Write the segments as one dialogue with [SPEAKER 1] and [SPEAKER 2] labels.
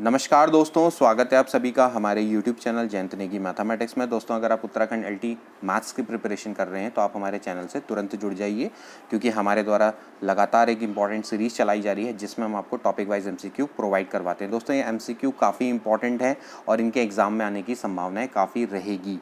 [SPEAKER 1] नमस्कार दोस्तों, स्वागत है आप सभी का हमारे YouTube channel Jayant Negi mathematics में। दोस्तों, अगर आप उत्तराखंड LT मैथ्स की प्रिपरेशन कर रहे हैं तो आप हमारे चैनल से तुरंत जुड़ जाइए, क्योंकि हमारे द्वारा लगातार एक इंपॉर्टेंट सीरीज़ चलाई जा रही है जिसमें हम आपको टॉपिक वाइज MCQ प्रोवाइड करवाते हैं। दोस्तों, ये MCQ काफ़ी इंपॉर्टेंट है और इनके एग्ज़ाम में आने की संभावनाएँ काफ़ी रहेगी।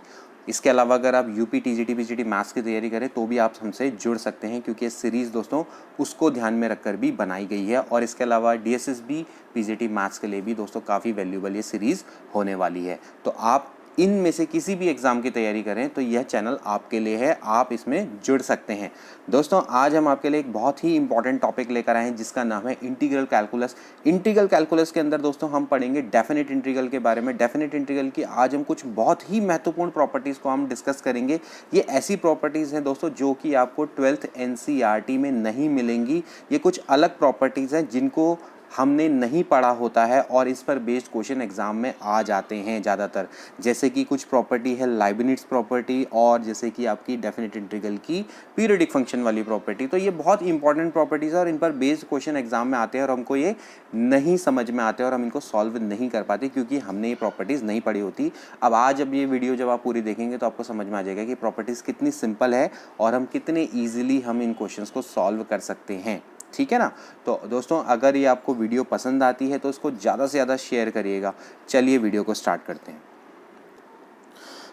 [SPEAKER 1] इसके अलावा अगर आप UP TGT PGT मैथ्स की तैयारी करें तो भी आप हमसे जुड़ सकते हैं, क्योंकि ये सीरीज़ दोस्तों उसको ध्यान में रखकर भी बनाई गई है। और इसके अलावा DSSB PGT मैथ्स के लिए भी दोस्तों काफ़ी वैल्यूबल ये सीरीज़ होने वाली है। तो आप इनमें से किसी भी एग्ज़ाम की तैयारी करें तो यह चैनल आपके लिए है, आप इसमें जुड़ सकते हैं। दोस्तों, आज हम आपके लिए एक बहुत ही इंपॉर्टेंट टॉपिक लेकर आए हैं जिसका नाम है इंटीग्रल कैलकुलस। इंटीग्रल कैलकुलस के अंदर दोस्तों हम पढ़ेंगे डेफिनेट इंटीग्रल के बारे में। डेफिनेट इंटीग्रल की आज हम कुछ बहुत ही महत्वपूर्ण प्रॉपर्टीज़ को हम डिस्कस करेंगे। ये ऐसी प्रॉपर्टीज़ हैं दोस्तों जो कि आपको 12th NCERT में नहीं मिलेंगी। ये कुछ अलग प्रॉपर्टीज़ हैं जिनको हमने नहीं पढ़ा होता है और इस पर बेस्ड क्वेश्चन एग्जाम में आ जाते हैं ज़्यादातर। जैसे कि कुछ प्रॉपर्टी है लाइबनिट्ज़ प्रॉपर्टी, और जैसे कि आपकी डेफिनेट इंटीग्रल की पीरियडिक फंक्शन वाली प्रॉपर्टी। तो ये बहुत इंपॉर्टेंट प्रॉपर्टीज़ है और इन पर बेस्ड क्वेश्चन एग्जाम में आते हैं और हमको ये नहीं समझ में आते और हम इनको सॉल्व नहीं कर पाते, क्योंकि हमने ये प्रॉपर्टीज़ नहीं पढ़ी होती। अब आज ये वीडियो जब आप पूरी देखेंगे तो आपको समझ में आ जाएगा कि प्रॉपर्टीज़ कितनी सिंपल है और हम कितने ईजिली हम इन क्वेश्चंस को सॉल्व कर सकते हैं। ठीक है ना। तो दोस्तों, अगर ये आपको वीडियो पसंद आती है तो इसको ज़्यादा से ज़्यादा शेयर करिएगा। चलिए वीडियो को स्टार्ट करते हैं।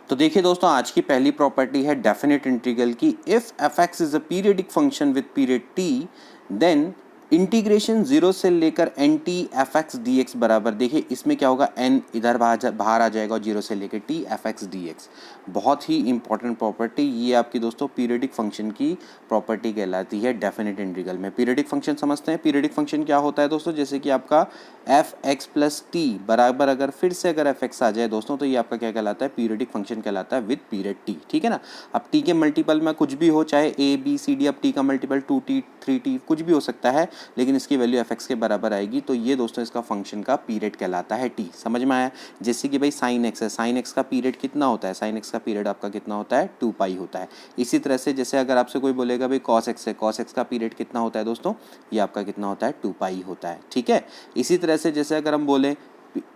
[SPEAKER 1] तो देखिए दोस्तों, आज की पहली प्रॉपर्टी है डेफिनेट इंटीग्रल की। If f(x) is a periodic function with period t, then integration 0 से लेकर nt f(x) dx बराबर, देखिए इसमें क्या होगा, n इधर बाहर आ जाएगा और 0 से लेकर t f(x) dx। बहुत ही इंपॉर्टेंट प्रॉपर्टी ये आपकी दोस्तों पीरियडिक फंक्शन की प्रॉपर्टी कहलाती है डेफिनेट इंटीग्रल में। पीरियडिक फंक्शन समझते हैं। पीरियडिक फंक्शन क्या होता है दोस्तों, जैसे कि आपका f(x) + t बराबर अगर फिर से अगर f(x) आ जाए दोस्तों तो ये आपका क्या कहलाता है, पीरियडिक फंक्शन कहलाता है विद पीरियड t। ठीक है ना। अब t के मल्टीपल में कुछ भी हो, चाहे a b c d, अब t का मल्टीपल 2t 3t कुछ भी हो सकता है, लेकिन इसकी वैल्यू f(x) के बराबर आएगी। तो ये दोस्तों इसका फंक्शन का पीरियड कहलाता है t। समझ में आया। जैसे कि भाई sin x है, sin x का पीरियड कितना होता है, sin x का पीरियड आपका कितना होता है, 2π होता है। इसी तरह से जैसे अगर आपसे कोई बोलेगा भाई cos x है, cos x का पीरियड कितना होता है दोस्तों, ये आपका कितना होता है, 2π होता है। ठीक है। इसी तरह से जैसे अगर हम बोले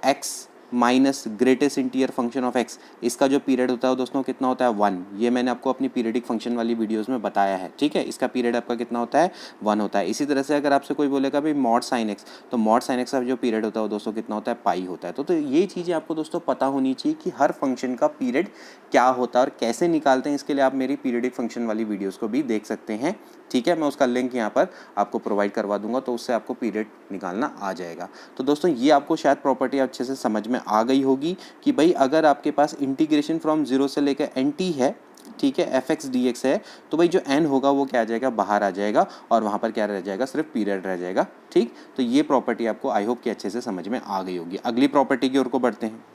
[SPEAKER 1] x minus greatest integer function of x, इसका जो पीरियड होता है दोस्तों कितना होता है, 1। ये मैंने आपको अपनी पीरियडिक फंक्शन वाली वीडियोस में बताया है। ठीक है। इसका पीरियड आपका कितना होता है, 1 होता है। इसी तरह से अगर आपसे कोई बोलेगा भाई मॉड साइन x, तो मॉड साइन x का जो पीरियड होता है दोस्तों कितना होता है, पाई होता है। तो ये चीज़ें आपको दोस्तों पता होनी चाहिए कि हर फंक्शन का पीरियड क्या होता है और कैसे निकालते हैं। इसके लिए आप मेरी पीरियडिक फंक्शन वाली वीडियोज़ को भी देख सकते हैं। ठीक है। मैं उसका लिंक यहाँ पर आपको प्रोवाइड करवा दूंगा, तो उससे आपको पीरियड निकालना आ जाएगा। तो दोस्तों, ये आपको शायद प्रॉपर्टी अच्छे से समझ में आ गई होगी कि भाई अगर आपके पास इंटीग्रेशन फ्रॉम 0 से लेकर nt है, ठीक है, f(x) dx है, तो भाई जो n होगा वो क्या आ जाएगा, बाहर आ जाएगा और वहाँ पर क्या रह जाएगा, सिर्फ पीरियड रह जाएगा। ठीक। तो ये प्रॉपर्टी आपको आई होप कि अच्छे से समझ में आ गई होगी। अगली प्रॉपर्टी की ओर को बढ़ते हैं।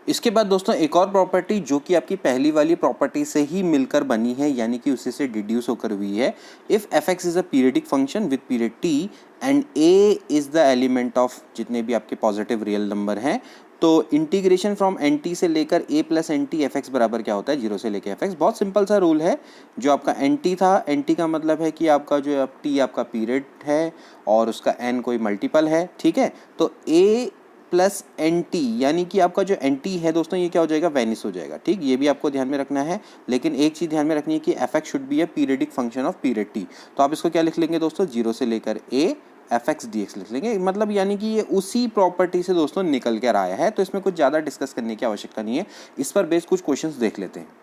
[SPEAKER 1] इसके बाद दोस्तों एक और प्रॉपर्टी जो कि आपकी पहली वाली प्रॉपर्टी से ही मिलकर बनी है, यानी कि उसी से डिड्यूस होकर हुई है। If f(x) is a periodic function with period t and a is the element of जितने भी आपके पॉजिटिव रियल नंबर हैं, तो इंटीग्रेशन फ्रॉम nt से लेकर a + nt f(x) बराबर क्या होता है, 0 से लेकर f(x). बहुत सिंपल सा रूल है। जो आपका nt था, nt का मतलब है कि आपका जो t आपका पीरियड है और उसका n कोई मल्टीपल है। ठीक है। तो a प्लस NT, यानी कि आपका जो NT है दोस्तों ये क्या हो जाएगा, वैनिस हो जाएगा। ठीक। ये भी आपको ध्यान में रखना है, लेकिन एक चीज़ ध्यान में रखनी है कि f(x) should be a periodic function of period t। तो आप इसको क्या लिख लेंगे दोस्तों, 0 से लेकर a f(x) dx लिख लेंगे। मतलब यानी कि ये उसी प्रॉपर्टी से दोस्तों निकल कर आया है, तो इसमें कुछ ज़्यादा डिस्कस करने की आवश्यकता नहीं है। इस पर बेस्ड कुछ क्वेश्चन देख लेते हैं।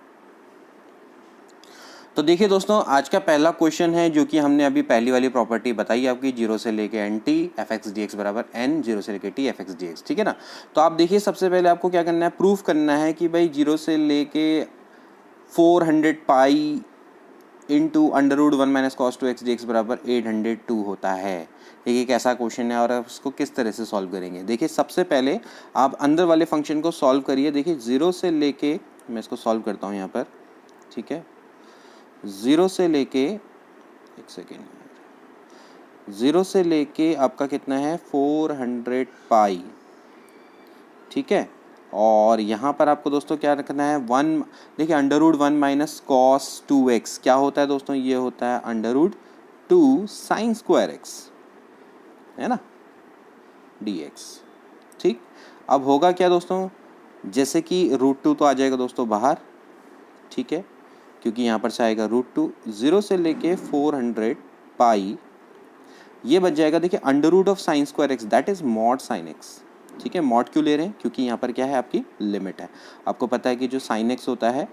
[SPEAKER 1] तो देखिए दोस्तों, आज का पहला क्वेश्चन है जो कि हमने अभी पहली वाली प्रॉपर्टी बताई आपकी, 0 से लेके nt f(x) dx बराबर n 0 से लेके t f(x) dx। ठीक है ना। तो आप देखिए सबसे पहले आपको क्या करना है, प्रूफ करना है कि भाई 0 से लेके 400π इंटू √1 - cos 2x dx बराबर 802 होता है। देखिए एक ऐसा क्वेश्चन है और आप इसको किस तरह से सॉल्व करेंगे। देखिए सबसे पहले आप अंदर वाले फंक्शन को सॉल्व करिए। देखिए 0 से लेके, मैं इसको सॉल्व करता हूँ यहाँ पर। ठीक है। 0 से लेके, एक सेकेंड, 0 से लेके आपका कितना है, 400π। ठीक है। और यहाँ पर आपको दोस्तों क्या रखना है, 1, देखिए √1 - cos 2x क्या होता है दोस्तों, ये होता है √2 sin² x, है ना। dx। ठीक, अब होगा क्या दोस्तों, जैसे कि √2 तो आ जाएगा दोस्तों बाहर, ठीक है, क्योंकि यहाँ पर से आएगा √2, 0 से लेके 400 पाई, ये बच जाएगा देखिए √sin²x, that is mod sin x। ठीक है, मॉड क्यों ले रहे हैं, क्योंकि यहाँ पर क्या है, आपकी लिमिट है। आपको पता है कि जो sin x होता है,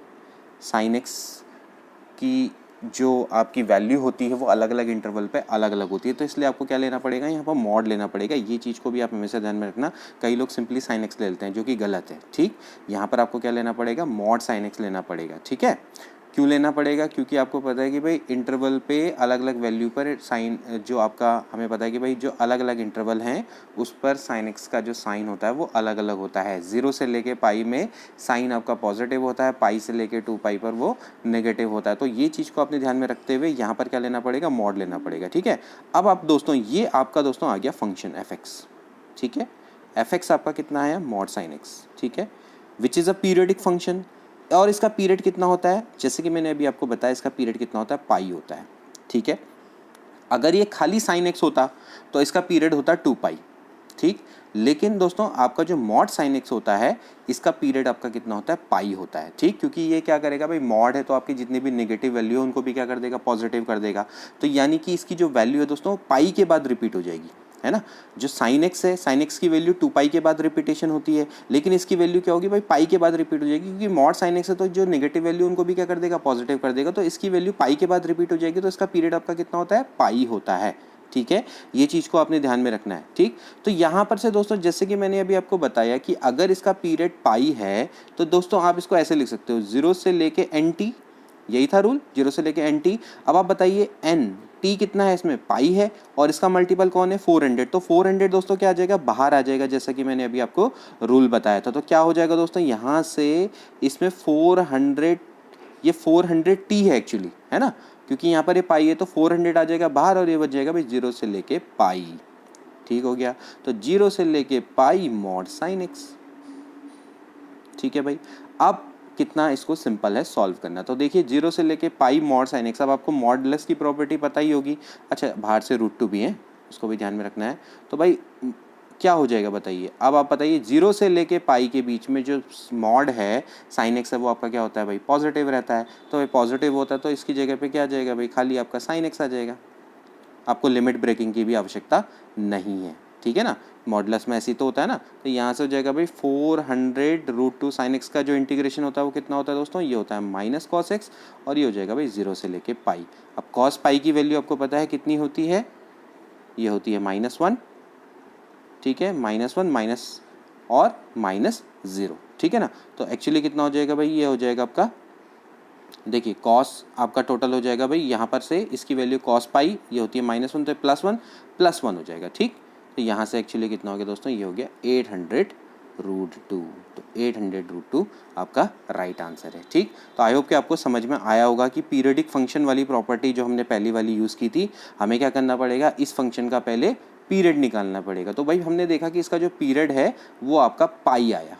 [SPEAKER 1] sin x की जो आपकी वैल्यू होती है वो अलग अलग इंटरवल पे अलग अलग होती है, तो इसलिए आपको क्या लेना पड़ेगा, यहाँ पर मॉड लेना पड़ेगा। ये चीज़ को भी आप हमेशा ध्यान में रखना। कई लोग सिंपली sin x ले लेते हैं, जो कि गलत है। ठीक, यहाँ पर आपको क्या लेना पड़ेगा, मॉड sin x लेना पड़ेगा। ठीक है, क्यों लेना पड़ेगा, क्योंकि आपको पता है कि भाई इंटरवल पे अलग अलग वैल्यू पर साइन, जो आपका हमें पता है कि भाई जो अलग अलग इंटरवल हैं उस पर sin x का जो साइन होता है वो अलग अलग होता है। 0 से लेके पाई में साइन आपका पॉजिटिव होता है, पाई से लेके 2 पाई पर वो नेगेटिव होता है। तो ये चीज़ को अपने ध्यान में रखते हुए यहाँ पर क्या लेना पड़ेगा, मॉड लेना पड़ेगा। ठीक है, अब आप दोस्तों, ये आपका दोस्तों आ गया फंक्शन f(x). ठीक है, f(x) आपका कितना है, मॉड sin x। ठीक है, which is a periodic function, और इसका पीरियड कितना होता है, जैसे कि मैंने अभी आपको बताया, इसका पीरियड कितना होता है, पाई होता है। ठीक है, अगर ये खाली sin x होता तो इसका पीरियड होता 2 पाई। ठीक, लेकिन दोस्तों आपका जो मॉड sin x होता है, इसका पीरियड आपका कितना होता है, पाई होता है। ठीक, क्योंकि ये क्या करेगा भाई, मॉड है तो आपकी जितनी भी नेगेटिव वैल्यू है उनको भी क्या कर देगा, पॉजिटिव कर देगा। तो यानी कि इसकी जो वैल्यू है दोस्तों पाई के बाद रिपीट हो जाएगी, है ना। जो sin x है, sin x की वैल्यू 2 पाई के बाद रिपीटेशन होती है, लेकिन इसकी वैल्यू क्या होगी भाई, पाई के बाद रिपीट हो जाएगी, क्योंकि मॉड sin x है तो जो नेगेटिव वैल्यू उनको भी क्या कर देगा, पॉजिटिव कर देगा। तो इसकी वैल्यू पाई के बाद रिपीट हो जाएगी, तो इसका पीरियड आपका कितना होता है, पाई होता है। ठीक है, ये चीज़ को आपने ध्यान में रखना है। ठीक, तो यहाँ पर से दोस्तों, जैसे कि मैंने अभी आपको बताया कि अगर इसका पीरियड पाई है तो दोस्तों आप इसको ऐसे लिख सकते हो, 0 से लेके nt, यही था रूल, 0 से लेके nt। अब आप बताइए n, t कितना है इसमें, पाई है, और इसका मल्टीपल कौन है, 400। तो 400 दोस्तों क्या आ जाएगा, बाहर आ जाएगा, जैसा कि मैंने अभी आपको रूल बताया था। तो क्या हो जाएगा दोस्तों, यहाँ से इसमें 400, ये 400t है एक्चुअली, है ना, क्योंकि यहाँ पर ये पाई है तो 400 आ जाएगा बाहर, और ये बच जाएगा भाई 0 से लेके पाई। ठीक हो गया, तो 0 से लेके पाई मॉड sin x। ठीक है भाई, अब कितना इसको सिंपल है सॉल्व करना। तो देखिए 0 से लेके पाई मॉड sin x, अब आपको मॉडुलस की प्रॉपर्टी पता ही होगी। अच्छा, बाहर से √2 भी है, उसको भी ध्यान में रखना है। तो भाई क्या हो जाएगा बताइए, अब आप बताइए, 0 से लेके पाई के बीच में जो मॉड है sin x है वो आपका क्या होता है भाई, पॉजिटिव रहता है। तो भाई पॉजिटिव होता है तो इसकी जगह पे क्या आ जाएगा भाई, खाली आपका sin x आ जाएगा। आपको लिमिट ब्रेकिंग की भी आवश्यकता नहीं है। ठीक है ना, मॉडुलस में ऐसी तो होता है ना। तो यहाँ से हो जाएगा भाई 400√2 sin x का जो इंटीग्रेशन होता है वो कितना होता है दोस्तों, ये होता है -cos x, और ये हो जाएगा भाई 0 से लेके पाई। अब cos पाई की वैल्यू आपको पता है कितनी होती है, ये होती है -1। ठीक है, -1 माइनस और -0। ठीक है ना, तो एक्चुअली कितना हो जाएगा भाई, ये हो जाएगा आपका, देखिए cos आपका टोटल हो जाएगा भाई, यहाँ पर से इसकी वैल्यू cos पाई, ये होती है -1, तो +1 हो जाएगा। ठीक, तो यहाँ से एक्चुअली कितना हो गया दोस्तों, ये हो गया 800√2। तो 800√2 आपका राइट आंसर है। ठीक, तो आई होप कि आपको समझ में आया होगा कि पीरियडिक फंक्शन वाली प्रॉपर्टी जो हमने पहली वाली यूज़ की थी, हमें क्या करना पड़ेगा, इस फंक्शन का पहले पीरियड निकालना पड़ेगा। तो भाई हमने देखा कि इसका जो पीरियड है वो आपका पाई आया।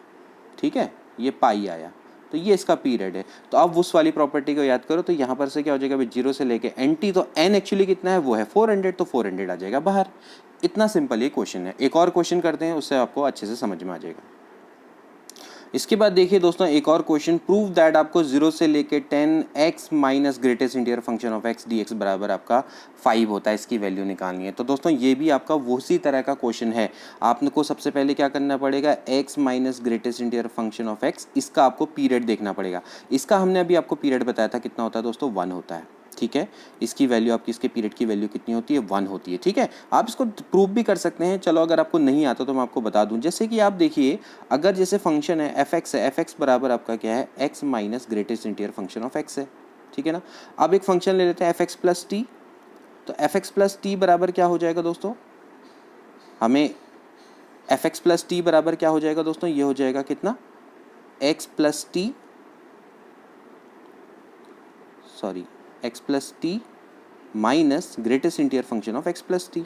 [SPEAKER 1] ठीक है, ये पाई आया, तो ये इसका पीरियड है। तो अब उस वाली प्रॉपर्टी को याद करो, तो यहाँ पर से क्या हो जाएगा भाई, 0 से लेके nt, तो n एक्चुअली कितना है, वो है 400, तो 400 आ जाएगा बाहर। इतना सिंपल ये क्वेश्चन है। एक और क्वेश्चन करते हैं, उससे आपको अच्छे से समझ में आ जाएगा। इसके बाद देखिए दोस्तों, एक और क्वेश्चन, प्रूव दैट आपको 0 से लेके 10x minus greatest interior function of x dx बराबर आपका 5 होता है, इसकी वैल्यू निकालनी है। तो दोस्तों ये भी आपका उसी तरह का क्वेश्चन है। आपको सबसे पहले क्या करना पड़ेगा, x minus greatest interior function of x, इसका आपको पीरियड देखना पड़ेगा। इसका हमने अभी आपको पीरियड बताया था, कितना होता है दोस्तों, 1 होता है। ठीक है, इसकी वैल्यू आपकी, इसके पीरियड की वैल्यू कितनी होती है, 1 होती है। ठीक है, आप इसको प्रूव भी कर सकते हैं। चलो अगर आपको नहीं आता तो मैं आपको बता दूं, जैसे कि आप देखिए, अगर जैसे फंक्शन है f(x) है, f(x) बराबर आपका क्या है, x minus greatest interior function of x है। ठीक है ना, अब एक फंक्शन ले लेते हैं f(x प्लस टी), तो f(x प्लस टी) बराबर क्या हो जाएगा दोस्तों, हमें f(x प्लस टी) बराबर क्या हो जाएगा दोस्तों, ये हो जाएगा कितना, x plus T, sorry x plus T minus greatest interior function of x plus T.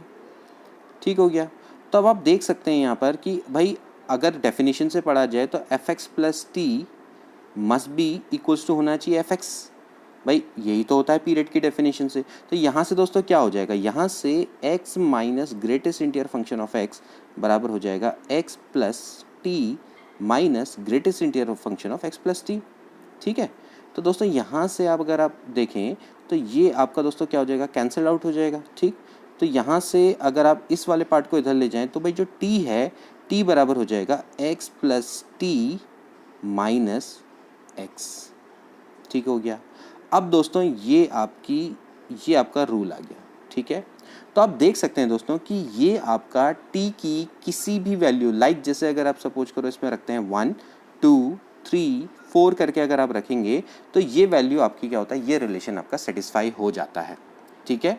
[SPEAKER 1] ठीक हो गया, तो अब आप देख सकते हैं यहाँ पर कि भाई अगर डेफिनेशन से पढ़ा जाए तो f(x plus t) must be equals to होना चाहिए f(x), भाई यही तो होता है पीरियड की डेफिनेशन से। तो यहाँ से दोस्तों क्या हो जाएगा, यहाँ से x minus greatest interior function of x बराबर हो जाएगा x plus T minus greatest interior function of x plus T. ठीक है, तो दोस्तों यहाँ से आप अगर आप देखें तो ये आपका दोस्तों क्या हो जाएगा, कैंसल आउट हो जाएगा। ठीक, तो यहाँ से अगर आप इस वाले पार्ट को इधर ले जाएं तो भाई जो t है, t बराबर हो जाएगा x plus T minus x। ठीक हो गया। अब दोस्तों ये आपका रूल आ गया। ठीक है, तो आप देख सकते हैं दोस्तों कि ये आपका t की किसी भी वैल्यू, लाइक जैसे अगर आप सपोज करो इसमें रखते हैं 1 2 3 4 करके अगर आप रखेंगे तो ये वैल्यू आपकी क्या होता है, ये रिलेशन आपका सेटिस्फाई हो जाता है। ठीक है,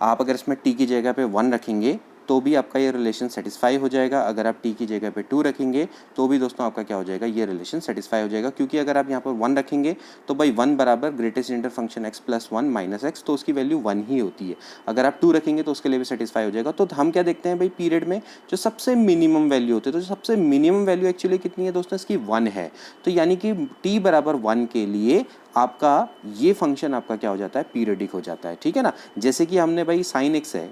[SPEAKER 1] आप अगर इसमें t की जगह पे 1 रखेंगे तो भी आपका ये रिलेशन सेटिस्फाई हो जाएगा। अगर आप t की जगह पे 2 रखेंगे तो भी दोस्तों आपका क्या हो जाएगा, ये रिलेशन सेटिस्फाई हो जाएगा। क्योंकि अगर आप यहाँ पर 1 रखेंगे तो भाई 1 बराबर greatest interior function x plus 1 minus x, तो उसकी वैल्यू 1 ही होती है। अगर आप 2 रखेंगे तो उसके लिए भी सेटिस्फाई हो जाएगा। तो हम क्या देखते हैं भाई, पीरियड में जो सबसे मिनिमम वैल्यू होती है, तो जो सबसे मिनिमम वैल्यू एक्चुअली कितनी है दोस्तों, इसकी 1 है। तो यानी कि t बराबर 1 के लिए आपका ये फंक्शन आपका क्या हो जाता है, पीरियडिक हो जाता है। ठीक है ना, जैसे कि हमने भाई साइन एक्स है,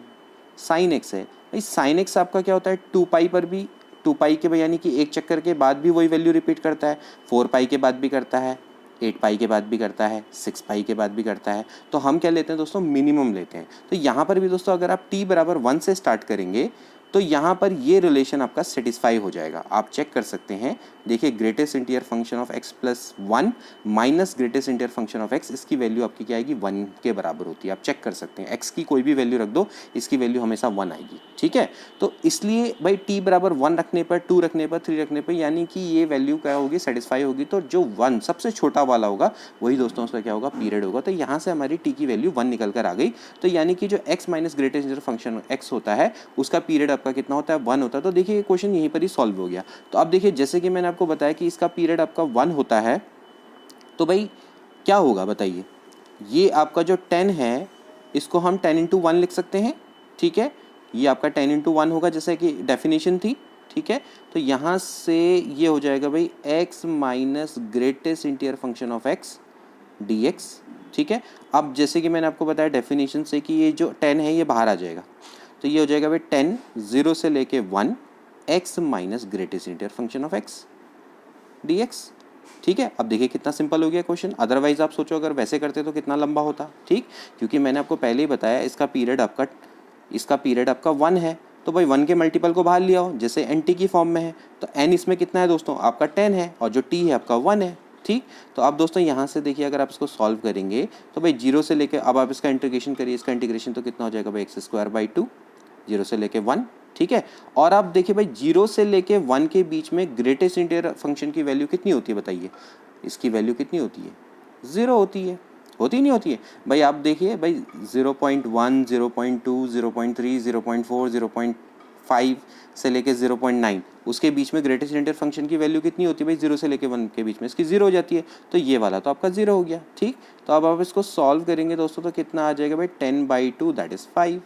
[SPEAKER 1] साइन एक्स है भाई, साइन एक्स आपका क्या होता है 2 पाई पर भी, 2 पाई के यानी कि एक चक्कर के बाद भी वही वैल्यू रिपीट करता है, 4 पाई के बाद भी करता है, 8 पाई के बाद भी करता है, 6 पाई के बाद भी करता है। तो हम क्या लेते हैं दोस्तों, मिनिमम लेते हैं। तो यहाँ पर भी दोस्तों अगर आप t बराबर 1 से स्टार्ट करेंगे तो यहाँ पर ये रिलेशन आपका सेटिस्फाई हो जाएगा। आप चेक कर सकते हैं, देखिए greatest interior function of x plus 1 minus greatest interior function of x, इसकी वैल्यू आपकी क्या आएगी, 1 के बराबर होती है। आप चेक कर सकते हैं, x की कोई भी वैल्यू रख दो, इसकी वैल्यू हमेशा 1 आएगी। ठीक है, तो इसलिए भाई t बराबर 1 रखने पर, 2 रखने पर, 3 रखने पर, यानी कि ये वैल्यू क्या होगी, सेटिस्फाई होगी। तो जो 1 सबसे छोटा वाला होगा वही दोस्तों उसका क्या होगा, पीरियड होगा। तो यहाँ से हमारी t की वैल्यू 1 निकल कर आ गई। तो यानी कि जो x minus greatest interior function x होता है उसका पीरियड आपका कितना होता है, 1 होता है। तो देखिए ये क्वेश्चन यहीं पर ही सॉल्व हो गया। तो अब देखिए जैसे कि मैंने आपको बताया कि इसका पीरियड आपका 1 होता है, तो भाई क्या होगा बताइए, ये आपका जो 10 है इसको हम 10 इंटू 1 लिख सकते हैं। ठीक है, ये आपका 10 इंटू 1 होगा जैसे कि डेफिनेशन थी। ठीक है, तो यहाँ से ये हो जाएगा भाई x minus greatest interior function of x dx। ठीक है, अब जैसे कि मैंने आपको बताया डेफिनेशन से कि ये जो 10 है ये बाहर आ जाएगा, तो ये हो जाएगा भाई 10 0 से लेके 1 x minus greatest interior function of x dx। ठीक है, अब देखिए कितना सिंपल हो गया क्वेश्चन। अदरवाइज आप सोचो अगर वैसे करते तो कितना लंबा होता। ठीक, क्योंकि मैंने आपको पहले ही बताया इसका पीरियड आपका 1 है, तो भाई 1 के मल्टीपल को बाहर लिया हो, जैसे nt की फॉर्म में है तो n इसमें कितना है दोस्तों, आपका 10 है, और जो t है आपका 1 है। ठीक, तो आप दोस्तों यहाँ से देखिए अगर आप इसको सॉल्व करेंगे तो भाई 0 से लेके, अब आप इसका इंटीग्रेशन करिए, इसका इंटीग्रेशन तो कितना हो जाएगा भाई x² 2 0 से लेके 1। ठीक है, और आप देखिए भाई 0 से लेके 1 के बीच में ग्रेटेस्ट इंटीरियर फंक्शन की वैल्यू कितनी होती है बताइए, इसकी वैल्यू कितनी होती है, 0 होती है, होती नहीं होती है भाई। आप देखिए भाई 0.1 0.2 0.3 0.4 0.5 से लेके 0.9 उसके बीच में ग्रेटेस्ट इंटीरियर फंक्शन की वैल्यू कितनी होती है भाई, 0 से लेके 1 के बीच में इसकी 0 हो जाती है। तो ये वाला तो आपका 0 हो गया। ठीक, तो अब आप इसको सॉल्व करेंगे दोस्तों तो कितना आ जाएगा भाई 10/2 दैट इज़ 5।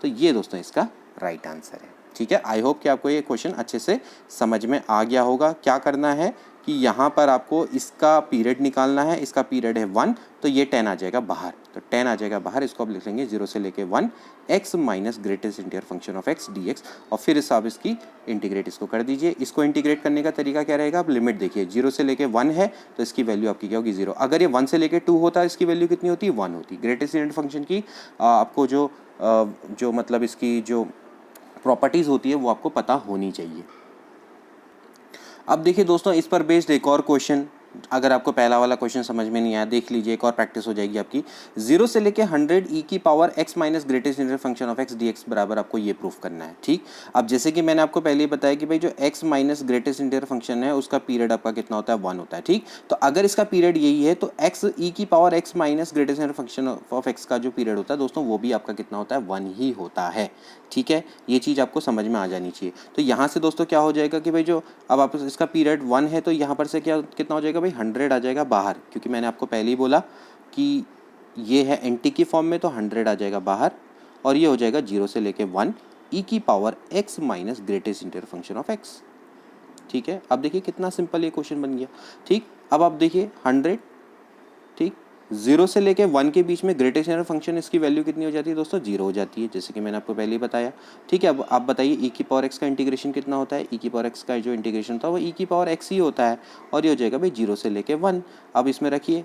[SPEAKER 1] तो ये दोस्तों इसका राइट आंसर है। ठीक है, आई होप कि आपको ये क्वेश्चन अच्छे से समझ में आ गया होगा। क्या करना है कि यहाँ पर आपको इसका पीरियड निकालना है, इसका पीरियड है 1, तो ये 10 आ जाएगा बाहर, तो 10 आ जाएगा बाहर, इसको आप लिख लेंगे 0 से लेके 1 x minus greatest interior function of x dx, और फिर इस आप इसकी इंटीग्रेट इसको कर दीजिए। इसको इंटीग्रेट करने का तरीका क्या रहेगा, आप लिमिट देखिए 0 से लेके 1 है तो इसकी वैल्यू आपकी क्या होगी 0। अगर ये 1 से लेके 2 होता है इसकी वैल्यू कितनी होती है 1 होती। ग्रेटेस्ट इंटीरियर फंक्शन की आपको जो मतलब इसकी जो प्रॉपर्टीज़ होती है वो आपको पता होनी चाहिए। अब देखिए दोस्तों इस पर बेस्ड एक और क्वेश्चन, अगर आपको पहला वाला क्वेश्चन समझ में नहीं आया देख लीजिए, एक और प्रैक्टिस हो जाएगी आपकी। 0 से लेके 100 e की power x minus greatest interior function of x dx बराबर आपको ये प्रूफ करना है। ठीक, अब जैसे कि मैंने आपको पहले ही बताया कि भाई जो x minus greatest interior function है उसका पीरियड आपका कितना होता है 1 होता है। ठीक, तो अगर इसका पीरियड यही है तो x e की power x minus greatest interior function of x का जो पीरियड होता है दोस्तों वो भी आपका कितना होता है 1 ही होता है। ठीक है, ये चीज़ आपको समझ में आ जानी चाहिए। तो यहाँ से दोस्तों क्या हो जाएगा कि भाई जो अब आप इसका पीरियड 1 है तो यहाँ पर से क्या कितना हो जाएगा भाई 100 आ जाएगा बाहर, क्योंकि मैंने आपको पहले ही बोला कि ये है nt की फॉर्म में तो 100 आ जाएगा बाहर, और ये हो जाएगा 0 से लेके 1 e की power x minus greatest interior function of x। ठीक है, अब देखिए कितना सिंपल ये क्वेश्चन बन गया। ठीक, अब आप देखिए 100, ठीक 0 से लेके 1 के बीच में ग्रेटेस्ट एरर फंक्शन इसकी वैल्यू कितनी हो जाती है दोस्तों, 0 हो जाती है, जैसे कि मैंने आपको पहले ही बताया। ठीक है, अब आप बताइए ई की पावर एक्स का इंटीग्रेशन कितना होता है। ई की पावर एक्स का जो इंटीग्रेशन होता है वो ई की पावर एक्स ही होता है, और ये हो जाएगा भाई 0 से लेके 1। अब इसमें रखिए,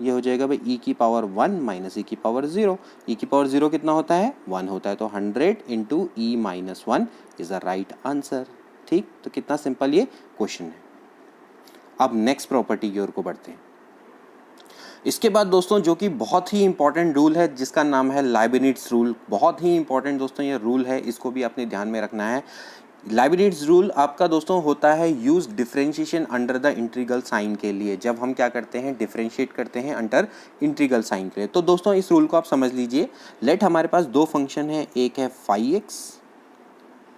[SPEAKER 1] ये हो जाएगा भाई ई की पावर 1 माइनस ई की पावर 0। ई की पावर 0 कितना होता है, 1 होता है, तो 100 into E minus 1 is the right answer. ठीक, तो कितना सिंपल ये क्वेश्चन है। अब नेक्स्ट प्रॉपर्टी की ओर को बढ़ते हैं। इसके बाद दोस्तों जो कि बहुत ही इंपॉर्टेंट रूल है जिसका नाम है लाइबनिट्ज़ रूल। बहुत ही इंपॉर्टेंट दोस्तों ये रूल है, इसको भी आपने ध्यान में रखना है। लाइबनिट्ज़ रूल आपका दोस्तों होता है use differentiation under the integral sign के लिए, जब हम क्या करते हैं, डिफरेंशिएट करते हैं अंडर इंटीग्रल साइन के लिए। तो दोस्तों इस रूल को आप समझ लीजिए। लेट हमारे पास दो फंक्शन है, एक है फाई एक्स,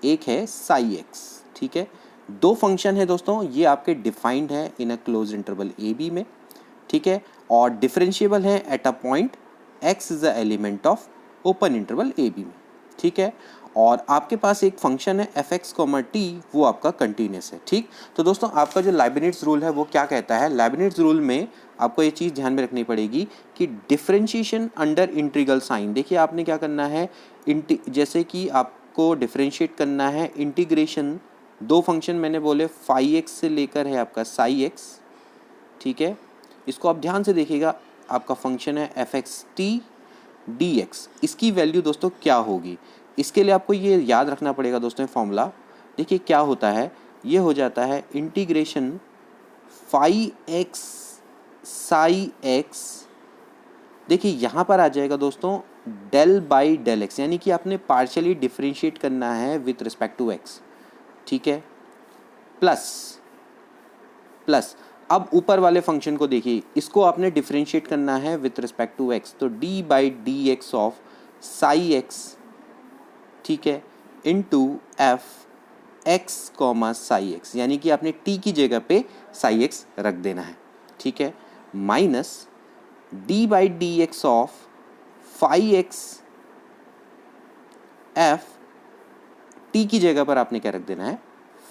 [SPEAKER 1] एक है साई एक्स। ठीक है, दो फंक्शन है दोस्तों, ये आपके डिफाइंड है in a close interval A B में। ठीक है, और डिफरेंशिएबल है at a point x is the element of open interval A B में। ठीक है, और आपके पास एक फंक्शन है एफ एक्स कॉमा टी, वो आपका कंटिन्यूस है। ठीक, तो दोस्तों आपका जो लाइबनिट्ज़ रूल है वो क्या कहता है, लाइबनिट्ज़ रूल में आपको ये चीज़ ध्यान में रखनी पड़ेगी कि डिफरेंशिएशन अंडर इंटीग्रल साइन। देखिए आपने क्या करना है, जैसे कि आपको डिफरेंशिएट करना है इंटीग्रेशन, दो फंक्शन मैंने बोले फाई एक्स से लेकर है आपका साई एक्स। ठीक है, इसको आप ध्यान से देखिएगा, आपका फंक्शन है f x T D x. इसकी वैल्यू दोस्तों क्या होगी, इसके लिए आपको ये याद रखना पड़ेगा दोस्तों फॉर्मूला। देखिए क्या होता है, ये हो जाता है integration phi x psi x. देखिए यहाँ पर आ जाएगा दोस्तों डेल बाई डेल एक्स, यानी कि आपने पार्शियली डिफरेंशिएट करना है विथ रिस्पेक्ट टू एक्स। ठीक है, प्लस अब ऊपर वाले फंक्शन को देखिए, इसको आपने डिफरेंशिएट करना है विथ रिस्पेक्ट टू एक्स, तो D by d x of Sai x. ठीक है, into F x comma Sai x, यानी कि आपने टी की जगह पे साई एक्स रख देना है। ठीक है, minus d by d x of phi x f, t की जगह पर आपने क्या रख देना है,